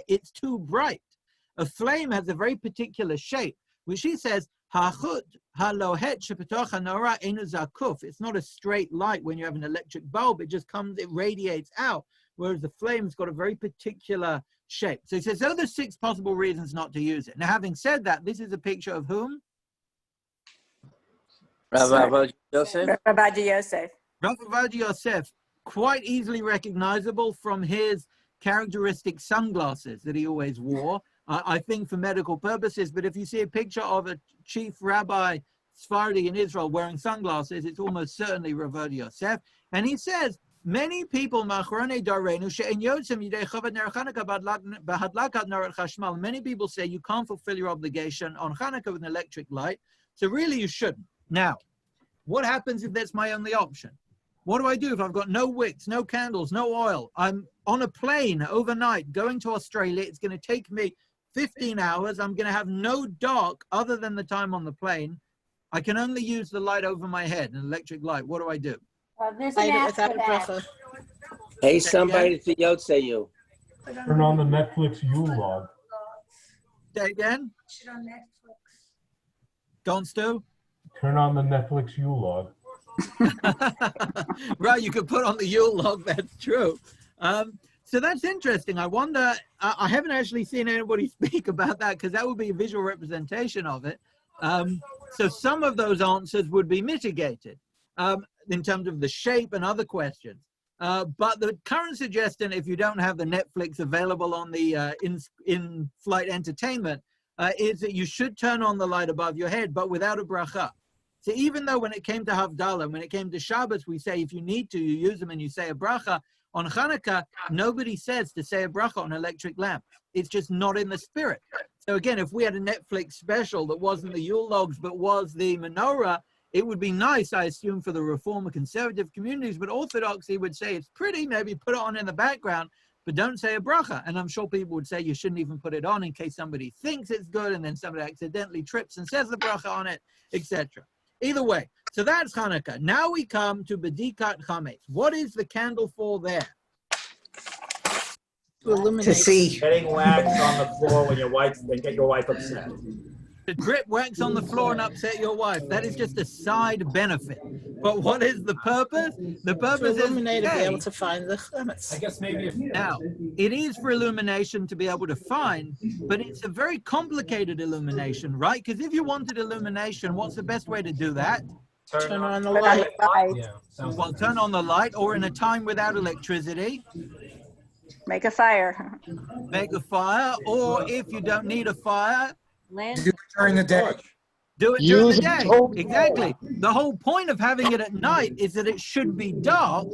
it's too bright. A flame has a very particular shape, which he says, it's not a straight light when you have an electric bulb. It just comes, it radiates out, whereas the flame's got a very particular shape. So he says, those are 6 possible reasons not to use it. Now, having said that, this is a picture of whom? Rabbi Yosef. Rabbi Yosef. Rabbi Yosef, quite easily recognizable from his characteristic sunglasses that he always wore, I think for medical purposes. But if you see a picture of a chief rabbi Sephardi in Israel wearing sunglasses, it's almost certainly Rabbi Yosef. And he says, many people, many people say you can't fulfill your obligation on Hanukkah with an electric light, so really you shouldn't. Now, what happens if that's my only option? What do I do if I've got no wicks, no candles, no oil? I'm on a plane overnight going to Australia. It's going to take me 15 hours. I'm going to have no dark other than the time on the plane. I can only use the light over my head, an electric light. What do I do? There's an app for that. Hey, somebody to Yotze you. Turn on the Netflix Yule log. Say again? Don't Stu? Turn on the Netflix Yule log. Right, you could put on the Yule log, that's true. So that's interesting. I wonder, I haven't actually seen anybody speak about that because that would be a visual representation of it. So some of those answers would be mitigated in terms of the shape and other questions. But the current suggestion, if you don't have the Netflix available on the in-flight entertainment, is that you should turn on the light above your head, but without a bracha. So even though when it came to Havdalah, when it came to Shabbos, we say if you need to, you use them and you say a bracha. On Hanukkah, nobody says to say a bracha on an electric lamp. It's just not in the spirit. So again, if we had a Netflix special that wasn't the Yule logs, but was the menorah, it would be nice, I assume, for the Reform and conservative communities, but Orthodoxy would say it's pretty, maybe put it on in the background, but don't say a bracha. And I'm sure people would say you shouldn't even put it on in case somebody thinks it's good and then somebody accidentally trips and says the bracha on it, etc. Either way, so that's Hanukkah. Now we come to Bedikat Chametz. What is the candle for there? To illuminate. To see. Getting wax on the floor when your wife, then get your wife upset. To drip wax on the floor and upset your wife. That is just a side benefit. But what is the purpose? The purpose To illuminate is and be able to find the chametz. I guess maybe if now, it is for illumination to be able to find, but it's a very complicated illumination, right? Because if you wanted illumination, what's the best way to do that? Turn on the Turn on light. the light. yeah, sounds Well, turn on the light, or in a time without electricity, Make a fire. make a fire, or if you don't need a fire, Land. Do it during the day. do it during the day. Exactly. The whole point of having it at night is that it should be dark,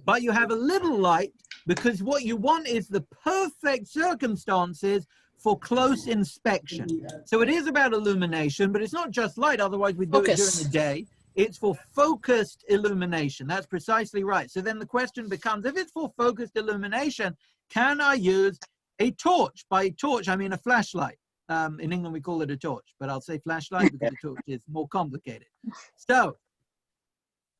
but you have a little light, because what you want is the perfect circumstances for close inspection. So it is about illumination, but it's not just light, otherwise we do it during Focus. the day. It's for focused illumination. That's precisely right. So then the question becomes, if it's for focused illumination, can I use a torch? By torch, I mean a flashlight. In England, we call it a torch, but I'll say flashlight because a torch is more complicated. So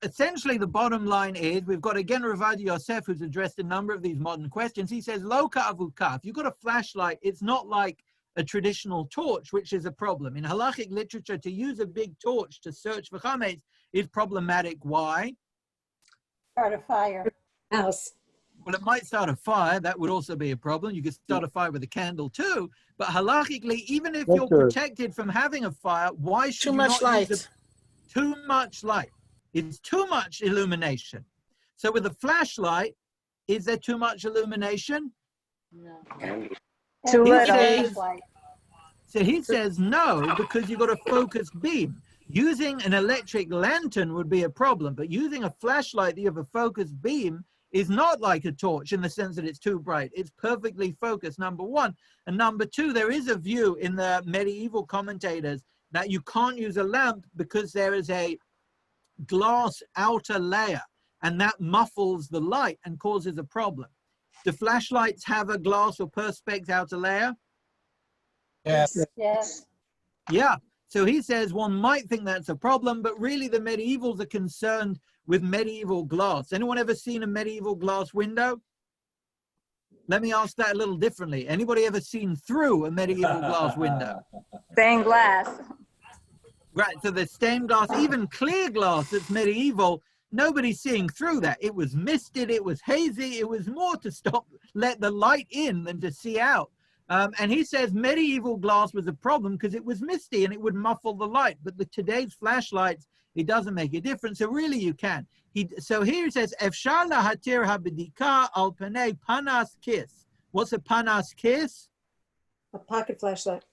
essentially, the bottom line is we've got, again, Rabbi Yosef, who's addressed a number of these modern questions. He says, lo ka'avuka. If you've got a flashlight, it's not like a traditional torch, which is a problem. In halachic literature, to use a big torch to search for chametz is problematic. Why? Start a fire. House. Well, it might start a fire. That would also be a problem. You could start a fire with a candle too. But halachically, even if you're protected from having a fire, why should Too you much not light. use too much light? It's too much illumination. So with a flashlight, is there too much illumination? No. Too He little. says, so he says no, because you've got a focused beam. Using an electric lantern would be a problem, but using a flashlight that you have a focused beam is not like a torch in the sense that it's too bright. It's perfectly focused, number one. And number two, there is a view in the medieval commentators that you can't use a lamp because there is a glass outer layer, and that muffles the light and causes a problem. Do flashlights have a glass or perspex outer layer? Yes. Yes. Yeah. So he says one might think that's a problem, but really the medievals are concerned with medieval glass. Anyone ever seen a medieval glass window? Let me ask that a little differently. Anybody ever seen through a medieval glass window? Stained glass. Right, so the stained glass, even clear glass that's medieval, nobody's seeing through that. It was misted, it was hazy, it was more to let the light in than to see out. And he says medieval glass was a problem because it was misty and it would muffle the light. But today's flashlights, it doesn't make a difference. So really you can. So here he says, Efshar lahatir habedika al panei panas kiss. What's a panas kiss? A pocket flashlight.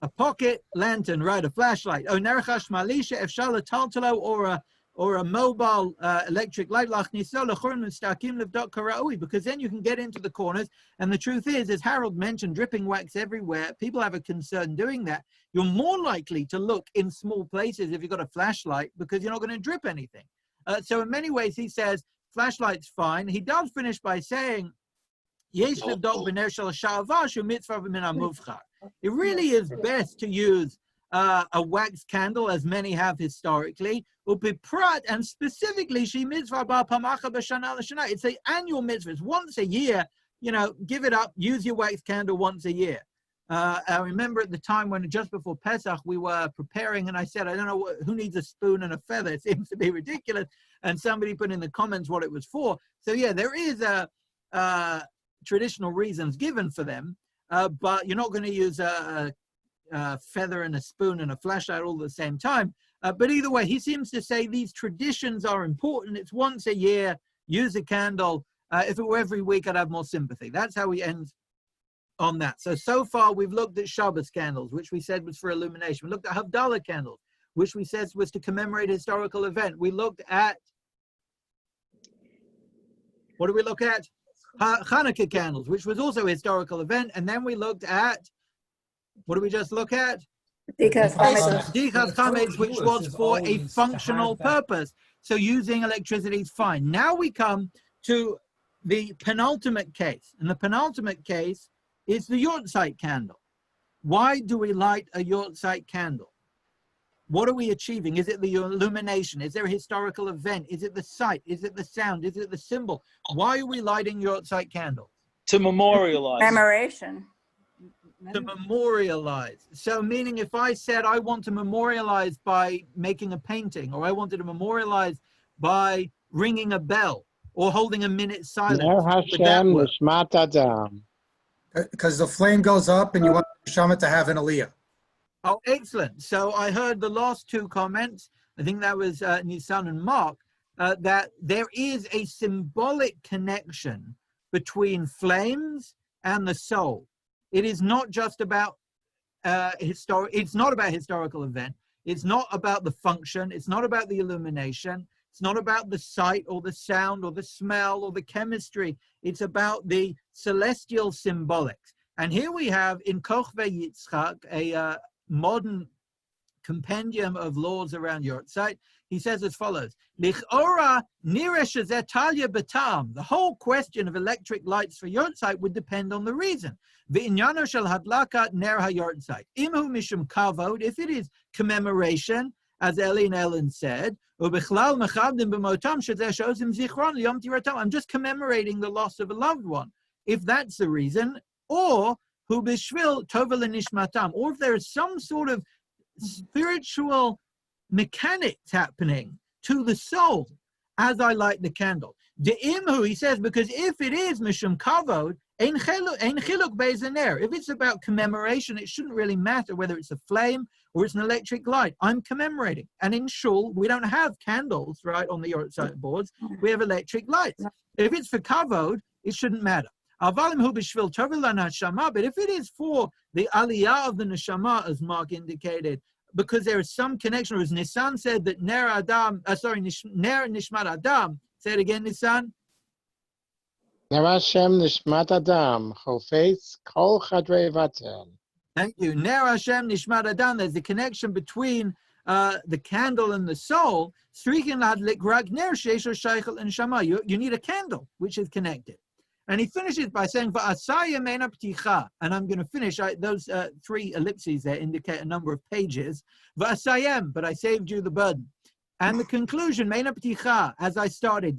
A pocket lantern, right, a flashlight. Oh, nerechash malisha efshar lataltalo, or a mobile electric light, because then you can get into the corners. And the truth is, as Harold mentioned, dripping wax everywhere. People have a concern doing that. You're more likely to look in small places if you've got a flashlight because you're not going to drip anything. So in many ways, he says, flashlight's fine. He does finish by saying, it really is best to use a wax candle, as many have historically, and specifically, it's an annual mitzvah. It's once a year, give it up, use your wax candle once a year. I remember at the time when just before Pesach, we were preparing and I said, I don't know who needs a spoon and a feather. It seems to be ridiculous. And somebody put in the comments what it was for. So yeah, there is traditional reasons given for them, but you're not going to use a feather and a spoon and a flashlight all at the same time. But either way, he seems to say these traditions are important. It's once a year, use a candle. If it were every week, I'd have more sympathy. That's how he ends on that. So far, we've looked at Shabbos candles, which we said was for illumination. We looked at Havdalah candles, which we said was to commemorate a historical event. We looked at, what did we look at? Hanukkah candles, which was also a historical event. And then we looked at, what did we just look at? Dichas chametz, which was for a functional purpose. So using electricity is fine. Now we come to the penultimate case. And the penultimate case is the Yortzeit candle. Why do we light a Yortzeit candle? What are we achieving? Is it the illumination? Is there a historical event? Is it the sight? Is it the sound? Is it the symbol? Why are we lighting Yortzeit candles? To memorialize. Commemoration. To memorialize. So meaning if I said I want to memorialize by making a painting, or I wanted to memorialize by ringing a bell or holding a minute silence, Because the flame goes up and you want the neshama to have an aliyah. Oh, excellent. So I heard the last two comments, I think that was Nisan and Mark, that there is a symbolic connection between flames and the soul. It is not just about it's not about historical event. It's not about the function. It's not about the illumination. It's not about the sight or the sound or the smell or the chemistry. It's about the celestial symbolics. And here we have in Kochve Yitzchak, a modern compendium of laws around Yortzeit. He says as follows, Lichora niresh zetalia batam. The whole question of electric lights for Yortzeit would depend on the reason. V'inyano shel hadlaka ner ha-Yortzeit. Imhu mishum kavod, if it is commemoration, as Ellen said, ubichlal mechavdim b'motam shezeh shozim zichron liyom tiratam. I'm just commemorating the loss of a loved one. If that's the reason, or hu b'shvil tova l'nishmatam, or if there is some sort of spiritual mechanics happening to the soul as I light the candle. The imhu, he says, because if it is mishum kavod, ein chiluk be'zener. If it's about commemoration, it shouldn't really matter whether it's a flame or it's an electric light. I'm commemorating. And in shul, we don't have candles, right, on the Yortzeit boards. We have electric lights. If it's for kavod, it shouldn't matter. But if it is for the aliyah of the neshama, as Mark indicated, because there is some connection, or as Nissan said that Ner Nishmat Adam. Say it again, Nissan. Ner Hashem Nishmat Adam, Chofetz Kol Chadrei Vatel. Thank you. Ner Hashem Nishmat Adam. There's the connection between the candle and the soul. You need a candle, which is connected. And he finishes by saying, and I'm going to finish, those 3 ellipses there indicate a number of pages. But I saved you the burden. And the conclusion, as I started,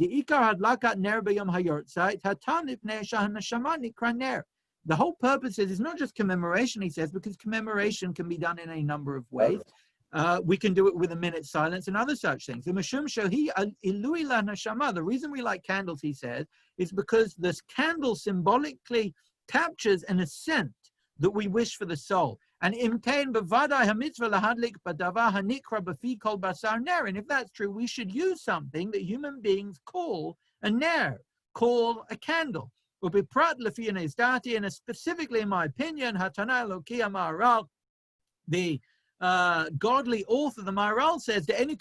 the whole purpose is not just commemoration, he says, because commemoration can be done in a number of ways. We can do it with a minute's silence and other such things. The reason we light candles, he says, is because this candle symbolically captures an ascent that we wish for the soul. And if that's true, we should use something that human beings call a ner, call a candle. And specifically, in my opinion, the godly author, the Maharal, says that any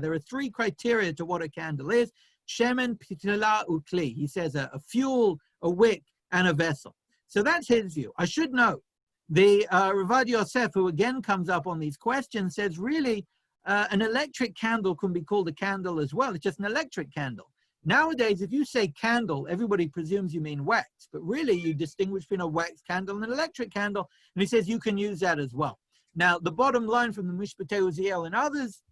there are 3 criteria to what a candle is. Shemen, pitila, ukli. He says a fuel, a wick, and a vessel. So that's his view. I should note, the Rabbi Yosef, who again comes up on these questions, says really an electric candle can be called a candle as well. It's just an electric candle. Nowadays, if you say candle, everybody presumes you mean wax, but really you distinguish between a wax candle and an electric candle, and he says you can use that as well. Now, the bottom line from the Mishpatei Uziel and others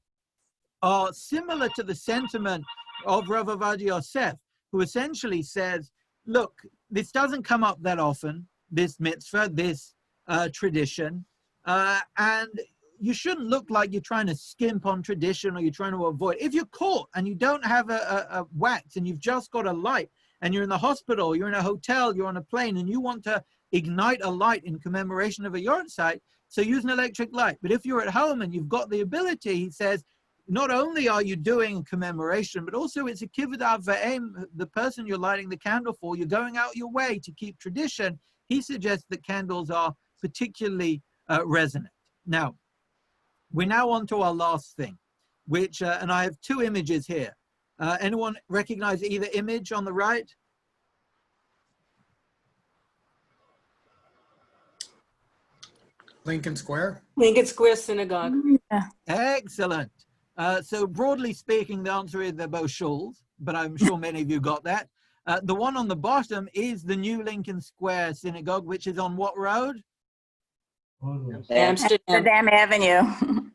are similar to the sentiment of Rav Avad Yosef, who essentially says, look, this doesn't come up that often, this mitzvah, this tradition, and you shouldn't look like you're trying to skimp on tradition or you're trying to avoid. If you're caught and you don't have a wax and you've just got a light and you're in the hospital, you're in a hotel, you're on a plane, and you want to ignite a light in commemoration of a yortzeit, so use an electric light. But if you're at home and you've got the ability, he says, not only are you doing a commemoration, but also it's a kivud av v'em, the person you're lighting the candle for, you're going out your way to keep tradition. He suggests that candles are particularly resonant. Now, we're now on to our last thing, which, and I have 2 images here. Anyone recognize either image on the right? Lincoln Square. Lincoln Square Synagogue. Excellent. So broadly speaking, the answer is they're both shuls, but I'm sure many of you got that. The one on the bottom is the new Lincoln Square Synagogue, which is on what road? Amsterdam Avenue.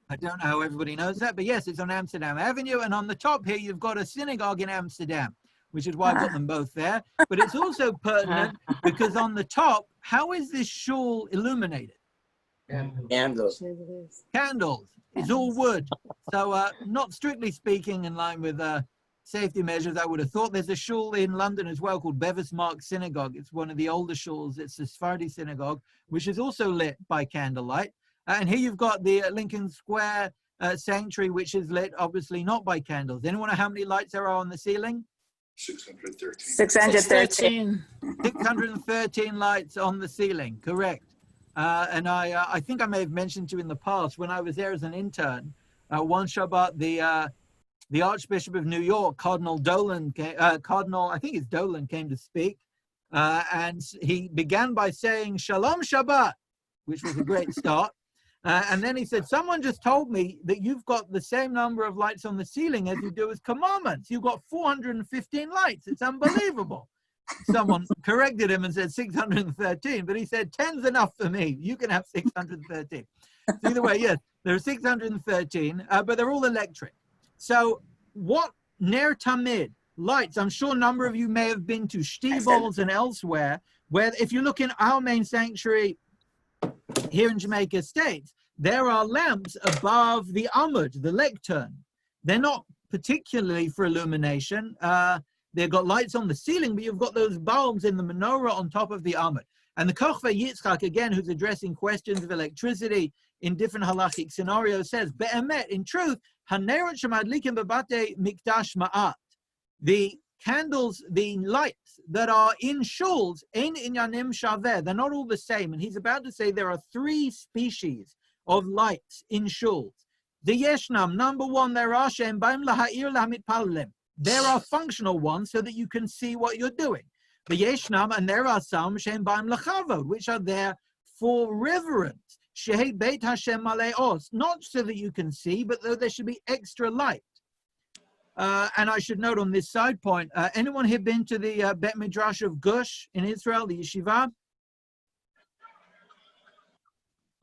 I don't know how everybody knows that, but yes, it's on Amsterdam Avenue. And on the top here, you've got a synagogue in Amsterdam, which is why I got them both there. But it's also pertinent because on the top, how is this shul illuminated? Candles. Candles. It's all wood. So not strictly speaking in line with safety measures, I would have thought. There's a shul in London as well called Bevis Mark Synagogue. It's one of the older shuls. It's the Sephardi synagogue, which is also lit by candlelight. And here you've got the Lincoln Square sanctuary, which is lit obviously not by candles. Anyone know how many lights there are on the ceiling? 613. 613 lights on the ceiling, correct. And I think I may have mentioned to you in the past, when I was there as an intern, one Shabbat, the Archbishop of New York, Cardinal Dolan, I think it's Dolan, came to speak. And he began by saying, Shalom Shabbat, which was a great start. And then he said, someone just told me that you've got the same number of lights on the ceiling as you do as commandments. You've got 415 lights. It's unbelievable. Someone corrected him and said 613, but he said 10's enough for me. You can have 613. So either way, yes, there are 613, but they're all electric. So what Ner Tamid, lights, I'm sure a number of you may have been to Stiebels and elsewhere, where if you look in our main sanctuary here in Jamaica States, there are lamps above the amud, the lectern. They're not particularly for illumination. They've got lights on the ceiling, but you've got those bulbs in the menorah on top of the amud. And the Kochva Yitzchak, again, who's addressing questions of electricity in different halachic scenarios, says, Be'emet, in truth, Hanerot shemadlikim bebate mikdash ma'at. The candles, the lights that are in shuls, ein inyanim shaveh, they're not all the same. And he's about to say there are 3 species of lights in shuls. The yeshnam, number 1, there are shem baim laha'ir lamitpalalim. There are functional ones so that you can see what you're doing. The yeshnam, and there are some shem baim lachavod, which are there for reverence. Shehei beit Hashem maleos, not so that you can see, but though there should be extra light. And I should note on this side point, anyone here been to the Bet Midrash of Gush in Israel, the yeshiva?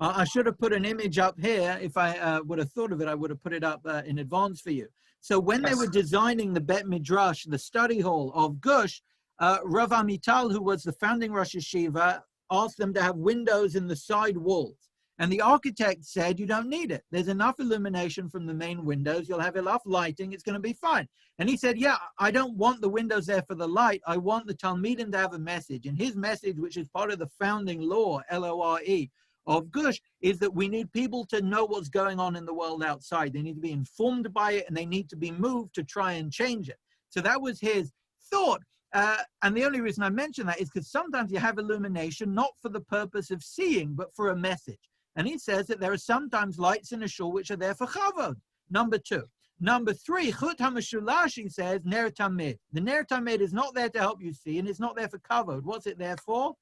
I should have put an image up here. If I would have thought of it, I would have put it up in advance for you. So when they were designing the Bet Midrash, the study hall of Gush, Rav Amital, who was the founding Rosh Yeshiva, asked them to have windows in the side walls. And the architect said, you don't need it. There's enough illumination from the main windows. You'll have enough lighting. It's going to be fine. And he said, yeah, I don't want the windows there for the light. I want the Talmidim to have a message. And his message, which is part of the founding law, L-O-R-E, of Gush, is that we need people to know what's going on in the world outside. They need to be informed by it, and they need to be moved to try and change it. So that was his thought. And the only reason I mention that is because sometimes you have illumination, not for the purpose of seeing, but for a message. And he says that there are sometimes lights in a shul which are there for chavod. Number 2. Number 3, chut hamashulash, he says, ner tamid. The ner tamid is not there to help you see, and it's not there for kavod. What's it there for?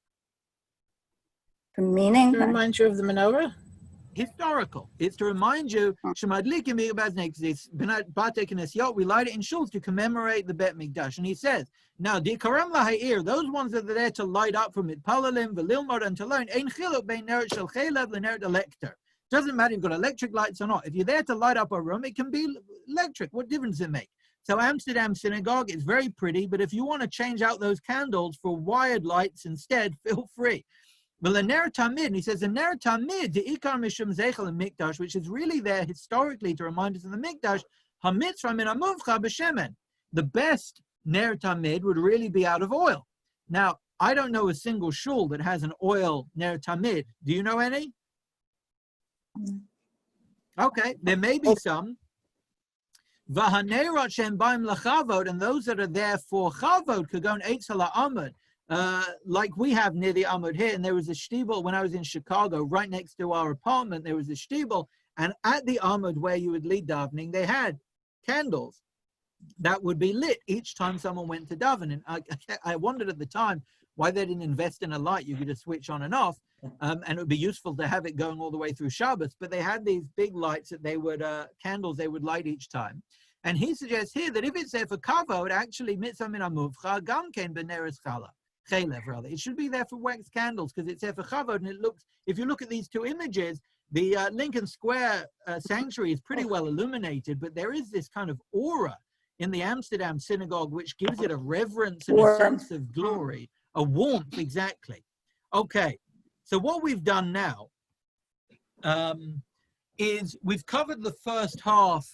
For meaning? To remind you of the menorah? Historical. It's to remind you, we light it in shuls to commemorate the Bet Mikdash. And he says, now, those ones that are there to light up from it, palalim, velilmod, and to learn, doesn't matter if you've got electric lights or not. If you're there to light up a room, it can be electric. What difference does it make? So Amsterdam Synagogue is very pretty, but if you want to change out those candles for wired lights instead, feel free. Well, the Ner Tamid, he says, the Ner Tamid, the Ikar Mishum Zeichel and Mikdash, which is really there historically to remind us of the Mikdash, HaMitzvah min HaMuvcha b'Shemen. The best Ner Tamid would really be out of oil. Now, I don't know a single shul that has an oil Ner Tamid. Do you know any? Okay, there may be some. V'hanerot shem baim lachavod, and those that are there for chavod, kagon eitz ha'amud, like we have near the Amud here. And there was a shtibel when I was in Chicago, right next to our apartment, there was a shtibel, and at the Amud where you would lead davening, they had candles that would be lit each time someone went to daven. And I wondered at the time why they didn't invest in a light you could just switch on and off, and it would be useful to have it going all the way through Shabbos. But they had these big lights that they would, candles they would light each time. And he suggests here that if it's there for kavod, actually mitzvah min hamuvcha gam ken b'neres chala. Rather, it should be there for wax candles because it's there for chavod, and it looks. If you look at these 2 images, the Lincoln Square sanctuary is pretty well illuminated, but there is this kind of aura in the Amsterdam synagogue which gives it a reverence and a sense of glory, a warmth, exactly. Okay, so what we've done now is we've covered the first half,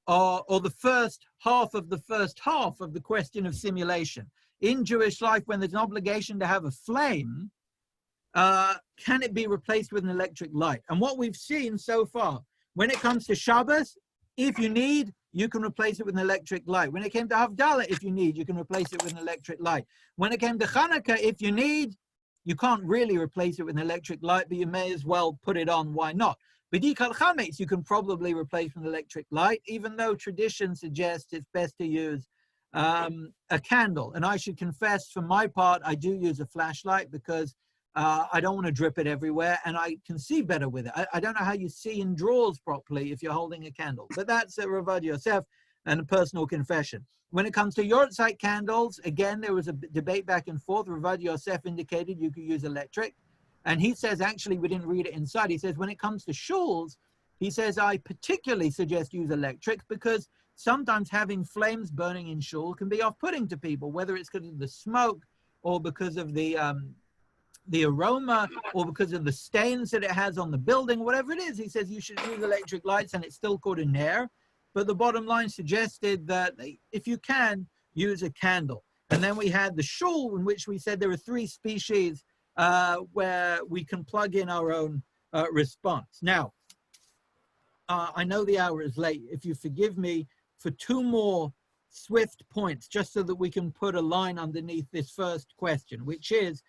or the first half of the question of simulation. In Jewish life, when there's an obligation to have a flame, can it be replaced with an electric light? And what we've seen so far, when it comes to Shabbos, if you need, you can replace it with an electric light. When it came to Havdalah, if you need, you can replace it with an electric light. When it came to Hanukkah, if you need, you can't really replace it with an electric light, but you may as well put it on. Why not? B'dikal chametz, you can probably replace with an electric light, even though tradition suggests it's best to use a candle. And I should confess, for my part, I do use a flashlight because I don't want to drip it everywhere, and I can see better with it. I don't know how you see in drawers properly if you're holding a candle, but that's a Rabbi Yosef and a personal confession. When it comes to Yortzeit candles, again, there was a debate back and forth. Rabbi Yosef indicated you could use electric, and he says, actually, we didn't read it inside. He says, when it comes to shuls, he says, I particularly suggest use electric because sometimes having flames burning in shul can be off-putting to people, whether it's because of the smoke or because of the aroma or because of the stains that it has on the building, whatever it is. He says you should use electric lights, and it's still called a ner. But the bottom line suggested that if you can, use a candle. And then we had the shul, in which we said there are 3 species where we can plug in our own response. Now, I know the hour is late. If you forgive me for 2 more swift points, just so that we can put a line underneath this first question, which is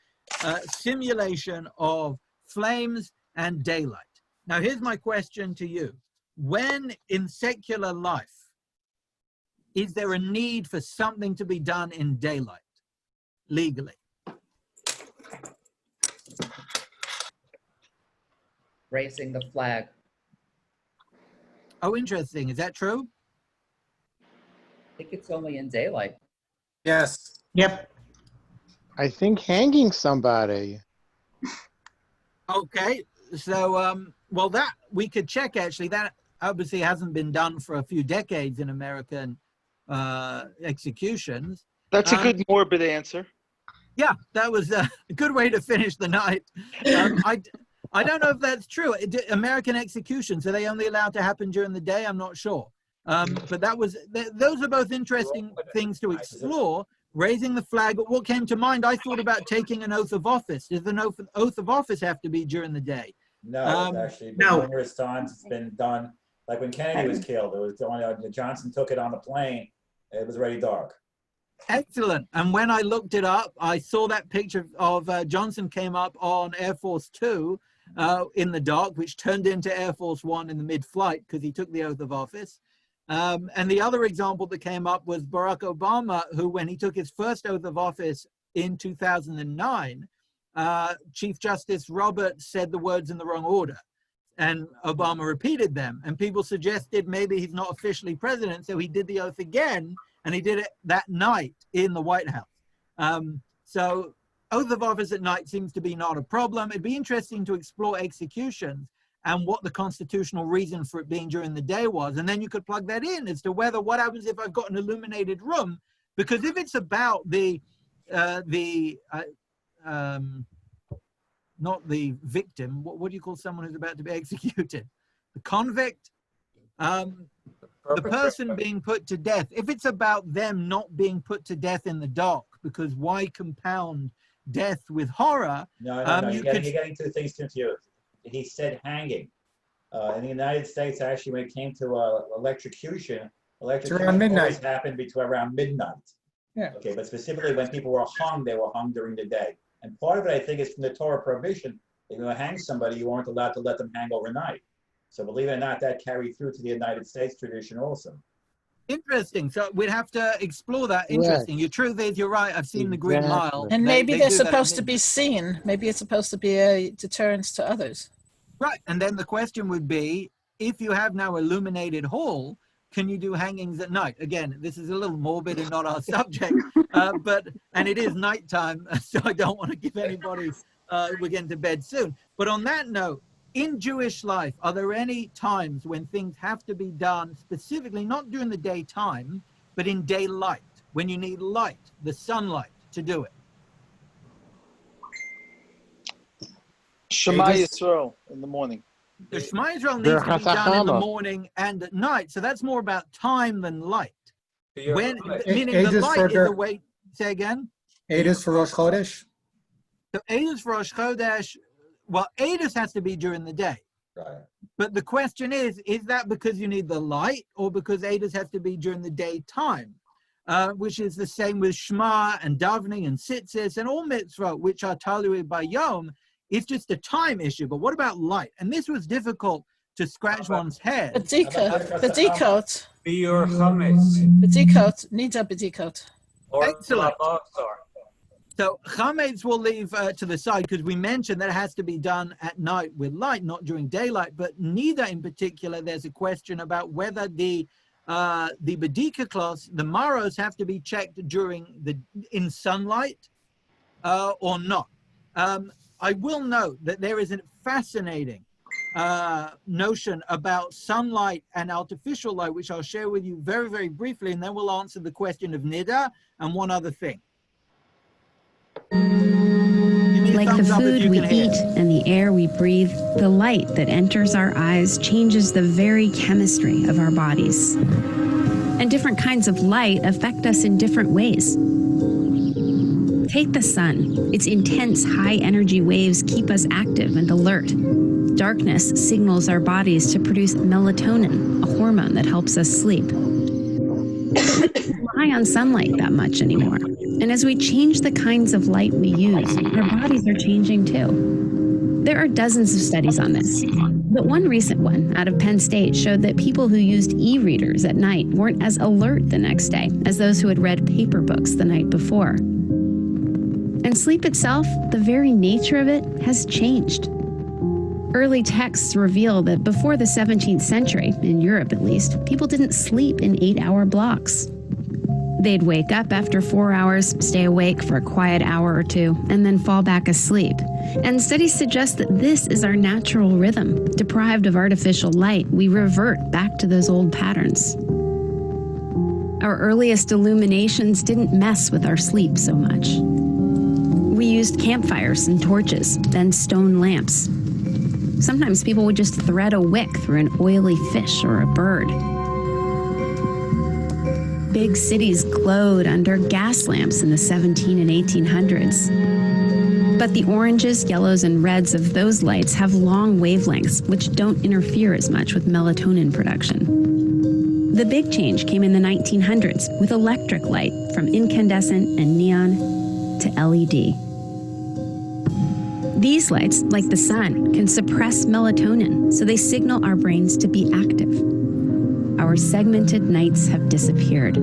simulation of flames and daylight. Now, here's my question to you. When in secular life, is there a need for something to be done in daylight, legally? Raising the flag. Oh, interesting. Is that true? I think it's only in daylight. Yes. Yep. I think hanging somebody. Okay. So, well, that we could check, actually. That obviously hasn't been done for a few decades in American executions. That's a good morbid answer. Yeah, that was a good way to finish the night. I don't know if that's true. American executions, are they only allowed to happen during the day? I'm not sure. But those are both interesting things to explore. Raising the flag, but what came to mind, I thought about taking an oath of office. Does an oath of office have to be during the day? No, it's actually been numerous times it's been done. Like when Kennedy was killed, it was when Johnson took it on the plane, it was already dark. Excellent. And when I looked it up, I saw that picture of Johnson came up on Air Force 2 in the dark, which turned into Air Force 1 in the mid-flight because he took the oath of office. And the other example that came up was Barack Obama, who, when he took his first oath of office in 2009, Chief Justice Roberts said the words in the wrong order, and Obama repeated them. And people suggested maybe he's not officially president, so he did the oath again, and he did it that night in the White House. So oath of office at night seems to be not a problem. It'd be interesting to explore executions and what the constitutional reason for it being during the day was. And then you could plug that in as to what happens if I've got an illuminated room, because if it's about not the victim, what do you call someone who's about to be executed? The convict, the person being put to death. If it's about them not being put to death in the dark, because why compound death with horror? No, you're getting two things confused. He said hanging. In the United States, actually, when it came to electrocution around midnight. always happened between around midnight. Yeah. Okay, but specifically when people were hung, they were hung during the day. And part of it, I think, is from the Torah prohibition. If you hang somebody, you weren't allowed to let them hang overnight. So believe it or not, that carried through to the United States tradition also. Interesting. So we'd have to explore that. Interesting. Your truth is, you're right. I've seen the Green Mile. And maybe they're supposed to be seen. Maybe it's supposed to be a deterrence to others. Right. And then the question would be, if you have now illuminated hall, can you do hangings at night? Again, this is a little morbid and not our subject, and it is nighttime, so I don't want to give anybody, we're getting to bed soon. But on that note, in Jewish life, are there any times when things have to be done specifically, not during the daytime, but in daylight, when you need light, the sunlight, to do it? Shema Yisrael in the morning. The Shema Yisrael needs to be done in the morning and at night, so that's more about time than light. When, meaning the light is the way, say again? Eidos for Rosh Chodesh? So Eidos for Rosh Chodesh, well, Eidos has to be during the day. Right. But the question is that because you need the light or because Eidos has to be during the daytime? Which is the same with Shema and Davening and Tzitzis and all mitzvot, which are Talui by Yom. It's just a time issue. But what about light? And this was difficult to scratch one's head. Bedikot. Biur chametz. Bedikot. Needs a bedikot. Excellent. So chametz we'll leave to the side because we mentioned that it has to be done at night with light, not during daylight. But neither in particular, there's a question about whether the bedika class, the maros, have to be checked in sunlight or not. I will note that there is a fascinating notion about sunlight and artificial light, which I'll share with you very, very briefly, and then we'll answer the question of nida and one other thing. Like the food we eat and the air we breathe, the light that enters our eyes changes the very chemistry of our bodies. And different kinds of light affect us in different ways. Take the sun. Its intense high-energy waves keep us active and alert. Darkness signals our bodies to produce melatonin, a hormone that helps us sleep. rely on sunlight that much anymore. And as we change the kinds of light we use, our bodies are changing too. There are dozens of studies on this, but one recent one out of Penn State showed that people who used e-readers at night weren't as alert the next day as those who had read paper books the night before. And sleep itself, the very nature of it, has changed. Early texts reveal that before the 17th century, in Europe at least, people didn't sleep in 8-hour blocks. They'd wake up after 4 hours, stay awake for a quiet hour or two, and then fall back asleep. And studies suggest that this is our natural rhythm. Deprived of artificial light, we revert back to those old patterns. Our earliest illuminations didn't mess with our sleep so much. We used campfires and torches, then stone lamps. Sometimes people would just thread a wick through an oily fish or a bird. Big cities glowed under gas lamps in the 17 and 1800s. But the oranges, yellows, and reds of those lights have long wavelengths, which don't interfere as much with melatonin production. The big change came in the 1900s with electric light, from incandescent and neon to LED. These lights, like the sun, can suppress melatonin, so they signal our brains to be active. Our segmented nights have disappeared.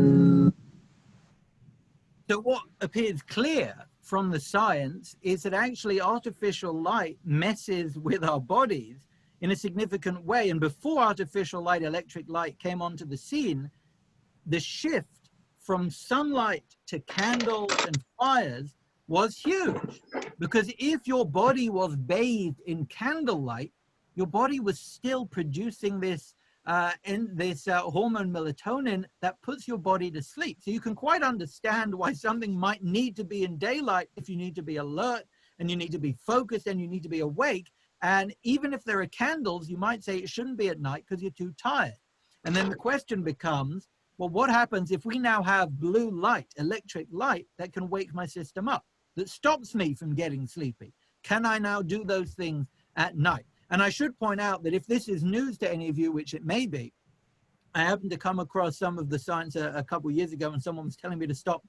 So what appears clear from the science is that actually artificial light messes with our bodies in a significant way. And before artificial light, electric light came onto the scene, the shift from sunlight to candles and fires was huge. Because if your body was bathed in candlelight, your body was still producing this hormone melatonin that puts your body to sleep. So you can quite understand why something might need to be in daylight if you need to be alert and you need to be focused and you need to be awake. And even if there are candles, you might say it shouldn't be at night because you're too tired. And then the question becomes, well, what happens if we now have blue light, electric light that can wake my system up, that stops me from getting sleepy? Can I now do those things at night? And I should point out that if this is news to any of you, which it may be, I happened to come across some of the science a couple of years ago and someone was telling me to stop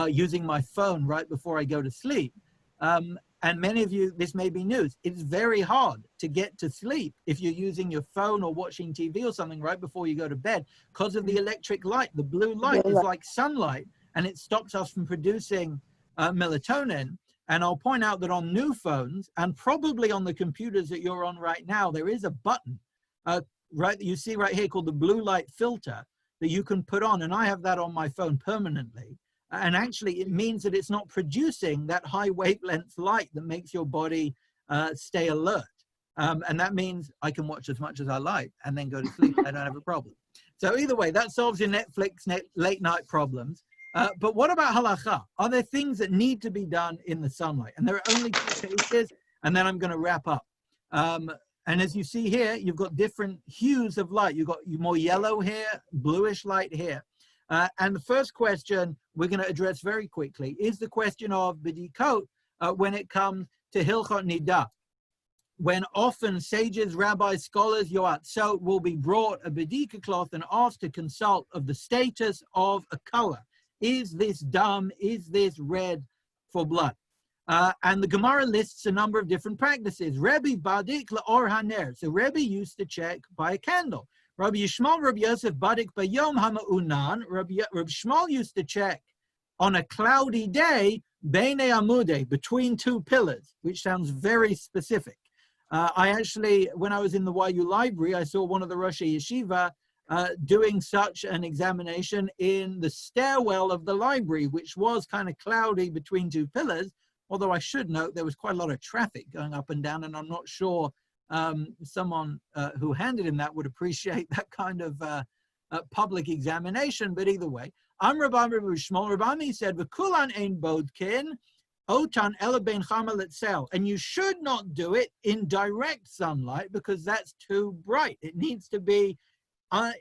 using my phone right before I go to sleep. And many of you, this may be news. It's very hard to get to sleep if you're using your phone or watching TV or something right before you go to bed because of the electric light. The blue light is like sunlight and it stops us from producing melatonin. And I'll point out that on new phones and probably on the computers that you're on right now, there is a button right that you see right here called the blue light filter that you can put on. And I have that on my phone permanently. And actually it means that it's not producing that high wavelength light that makes your body stay alert. And that means I can watch as much as I like and then go to sleep. I don't have a problem. So either way, that solves your Netflix late night problems. But what about halakha? Are there things that need to be done in the sunlight? And there are only two cases, and then I'm going to wrap up. And as you see here, you've got different hues of light. You've got more yellow here, bluish light here. And the first question we're going to address very quickly is the question of bidikot when it comes to Hilchot Nida. When often sages, rabbis, scholars, yoatzot will be brought a bidika cloth and asked to consult of the status of a color. Is this dam? Is this red for blood? And the Gemara lists a number of different practices. Rabbi badik la'or haner. So Rabbi used to check by a candle. Rabbi Yishmael, Rabbi Yosef badik bayom hama'unan. Rabbi Shmuel used to check on a cloudy day, beinei amudei, between two pillars, which sounds very specific. I actually, when I was in the YU library, I saw one of the Rosh Yeshiva doing such an examination in the stairwell of the library, which was kind of cloudy between two pillars. Although I should note there was quite a lot of traffic going up and down, and I'm not sure someone who handed him that would appreciate that kind of public examination. But either way, I'm Rabbi Shmuel. Rabbi said, "V'kulan ein bodkin otan ela bein chama letzel," and you should not do it in direct sunlight because that's too bright. It needs to be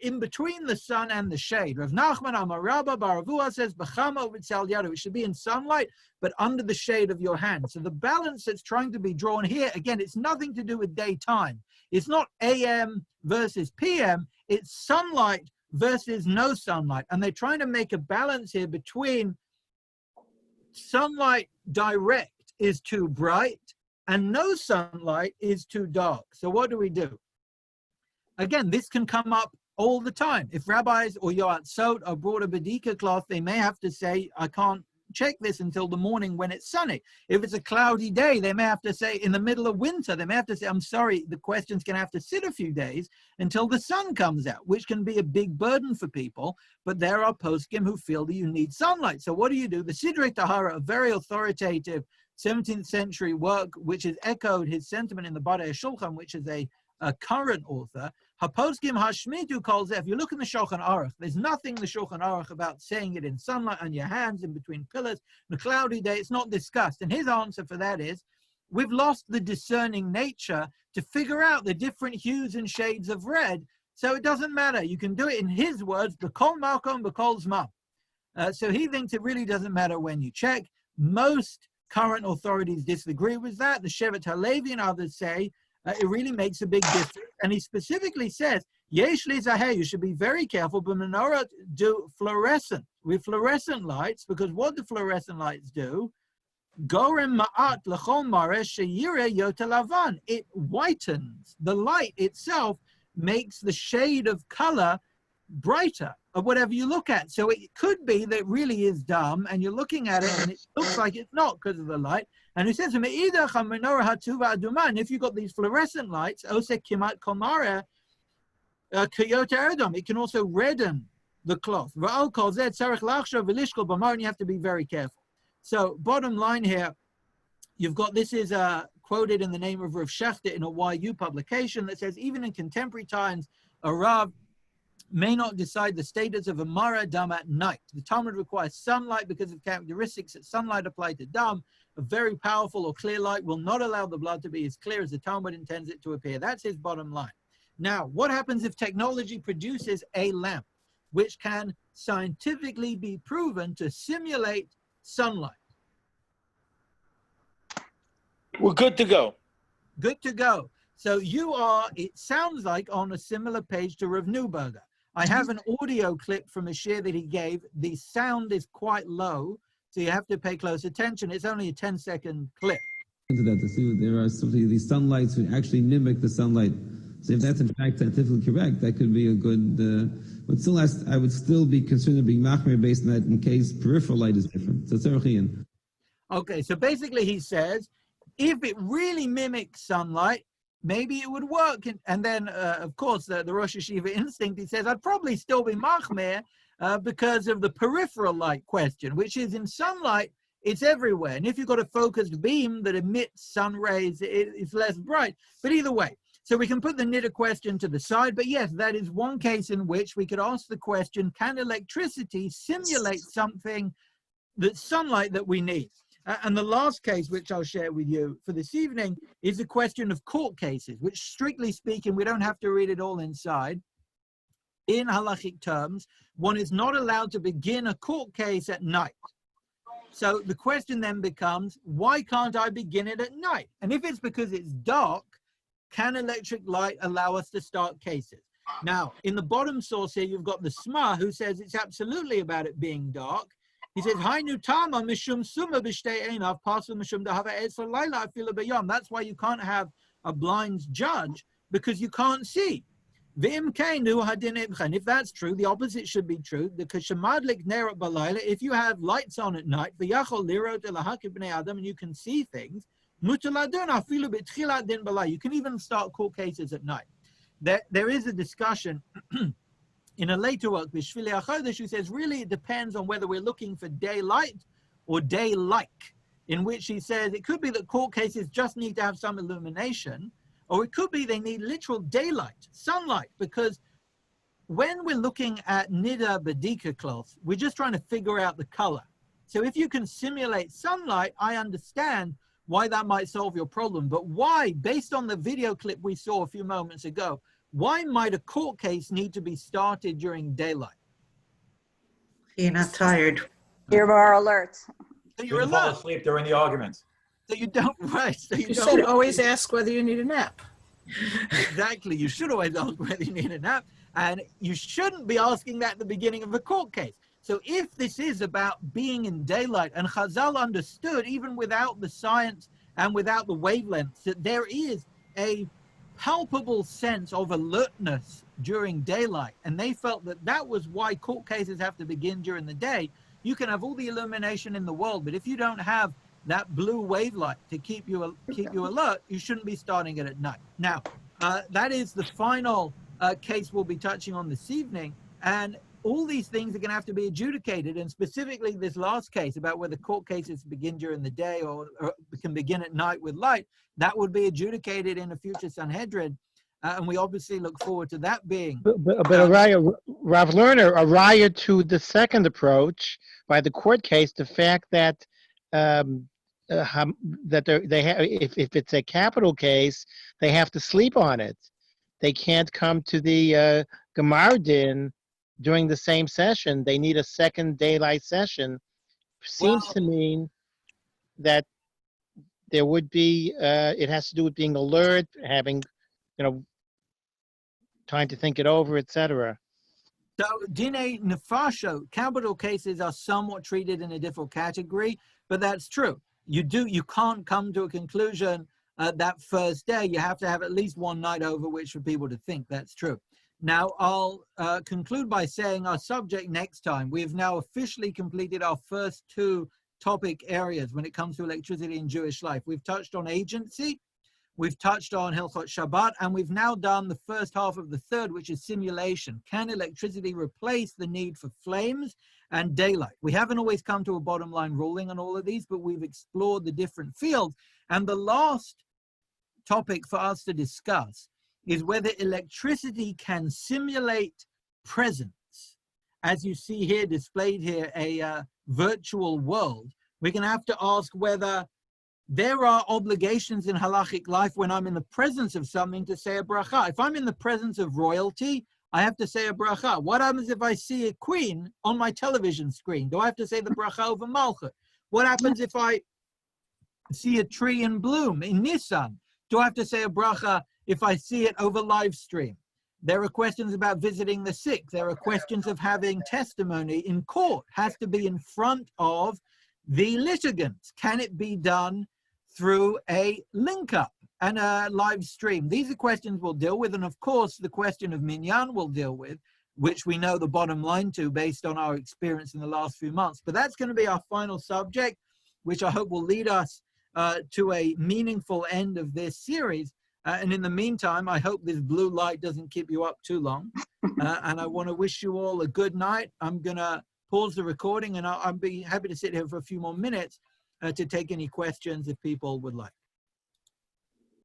in between the sun and the shade. Rav Nachman Amar Rabba bar Avua says, "B'chama u'b'tzel yado." It should be in sunlight, but under the shade of your hand. So the balance that's trying to be drawn here, again, it's nothing to do with daytime. It's not AM versus PM. It's sunlight versus no sunlight. And they're trying to make a balance here between sunlight direct is too bright and no sunlight is too dark. So what do we do? Again, this can come up all the time. If rabbis or yoatzot are brought a bedika cloth, they may have to say, I can't check this until the morning when it's sunny. If it's a cloudy day, they may have to say, in the middle of winter, they may have to say, I'm sorry, the question's going to have to sit a few days until the sun comes out, which can be a big burden for people. But there are poskim who feel that you need sunlight. So what do? The Sidrei Tahara, a very authoritative 17th century work, which has echoed his sentiment in the Badei Shulchan, which is a current author. Haposkim Hashmitu calls it. If you look in the Shulchan Aruch, there's nothing in the Shulchan Aruch about saying it in sunlight on your hands, in between pillars, on a cloudy day. It's not discussed. And his answer for that is, we've lost the discerning nature to figure out the different hues and shades of red. So it doesn't matter. You can do it in his words, B'kol Malkom, B'kol Zman. So he thinks it really doesn't matter when you check. Most current authorities disagree with that. The Shevet HaLevi and others say it really makes a big difference. And he specifically says, Yesh li zaheh, you should be very careful, but menorah do fluorescent, with fluorescent lights, because what do fluorescent lights do? Gorem ma'at l'chol mareh sheyireh yoter lavan. It whitens. The light itself makes the shade of color brighter of whatever you look at. So it could be that it really is dumb and you're looking at it and it looks like it's not because of the light. And he says, and if you've got these fluorescent lights, it can also redden the cloth. And you have to be very careful. So bottom line here, you've got, this is quoted in the name of Rav Shechter in a YU publication that says, even in contemporary times, a Rav may not decide the status of a Mara Dam at night. The Talmud requires sunlight because of characteristics that sunlight apply to Dam. A very powerful or clear light will not allow the blood to be as clear as the Talmud intends it to appear. That's his bottom line. Now, what happens if technology produces a lamp which can scientifically be proven to simulate sunlight? We're good to go. Good to go. So you are, it sounds like, on a similar page to Rav Neuberger. I have an audio clip from a share that he gave. The sound is quite low, so you have to pay close attention. It's only a 10-second clip. Into that to see there are something, these sunlights would actually mimic the sunlight. So if that's in fact scientifically correct, that could be a good. But still, I would still be concerned of being machmir based on that in case peripheral light is different. So Tzarachian. Okay, so basically he says, if it really mimics sunlight, maybe it would work. And then, of course, the Rosh Hashiva instinct, he says, I'd probably still be machmir because of the peripheral light question, which is in sunlight, it's everywhere. And if you've got a focused beam that emits sun rays, it's less bright. But either way, so we can put the niddah question to the side. But yes, that is one case in which we could ask the question, can electricity simulate something that's sunlight that we need? And the last case, which I'll share with you for this evening, is a question of court cases, which strictly speaking, we don't have to read it all inside. In halachic terms, one is not allowed to begin a court case at night. So the question then becomes, why can't I begin it at night? And if it's because it's dark, can electric light allow us to start cases? Now, in the bottom source here, you've got the Sma, who says it's absolutely about it being dark. He says, that's why you can't have a blind judge, because you can't see. And if that's true, the opposite should be true. If you have lights on at night, and you can see things, you can even start court cases at night. There is a discussion in a later work, B'Shvili HaChodesh, who says really it depends on whether we're looking for daylight or day-like, in which he says it could be that court cases just need to have some illumination, or it could be they need literal daylight, sunlight, because when we're looking at niddah bedika cloth, we're just trying to figure out the color. So if you can simulate sunlight, I understand why that might solve your problem. But why, based on the video clip we saw a few moments ago, why might a court case need to be started during daylight? You're not tired. You're more alert. So you're Fall alert. asleep during the arguments. So you don't, right. So You said always ask whether you need a nap. Exactly. You should always ask whether you need a nap. And you shouldn't be asking that at the beginning of a court case. So if this is about being in daylight, and Chazal understood, even without the science and without the wavelengths, that there is a palpable sense of alertness during daylight, and they felt that that was why court cases have to begin during the day. You can have all the illumination in the world, but if you don't have that blue wavelight to keep you alert, you shouldn't be starting it at night. Now, that is the final case we'll be touching on this evening, and all these things are going to have to be adjudicated, and specifically this last case about whether court cases begin during the day or can begin at night with light, that would be adjudicated in a future Sanhedrin, and we obviously look forward to that being. But Rav Lerner, a raya to the second approach by the court case, the fact that that they have, if it's a capital case, they have to sleep on it. They can't come to the Gemar din during the same session. They need a second daylight session. Seems to mean that there would be, it has to do with being alert, having, time to think it over, etc. So, Dine Nefasho, capital cases are somewhat treated in a different category, but that's true. You can't come to a conclusion that first day. You have to have at least one night over which for people to think. That's true. Now, I'll conclude by saying our subject next time. We have now officially completed our first two topic areas when it comes to electricity in Jewish life. We've touched on agency, we've touched on Hilchot Shabbat, and we've now done the first half of the third, which is simulation. Can electricity replace the need for flames and daylight? We haven't always come to a bottom line ruling on all of these, but we've explored the different fields. And the last topic for us to discuss is whether electricity can simulate presence. As you see here, displayed here, a virtual world. We're going to have to ask whether there are obligations in halachic life when I'm in the presence of something to say a bracha. If I'm in the presence of royalty, I have to say a bracha. What happens if I see a queen on my television screen? Do I have to say the bracha over Malchut? What happens if I see a tree in bloom in Nisan? Do I have to say a bracha if I see it over live stream? There are questions about visiting the sick. There are questions of having testimony in court. Has to be in front of the litigants. Can it be done through a link up and a live stream? These are questions we'll deal with. And of course, the question of minyan we'll deal with, which we know the bottom line to based on our experience in the last few months. But that's going to be our final subject, which I hope will lead us to a meaningful end of this series. And in the meantime, I hope this blue light doesn't keep you up too long. And I want to wish you all a good night. I'm going to pause the recording, and I'll be happy to sit here for a few more minutes to take any questions if people would like.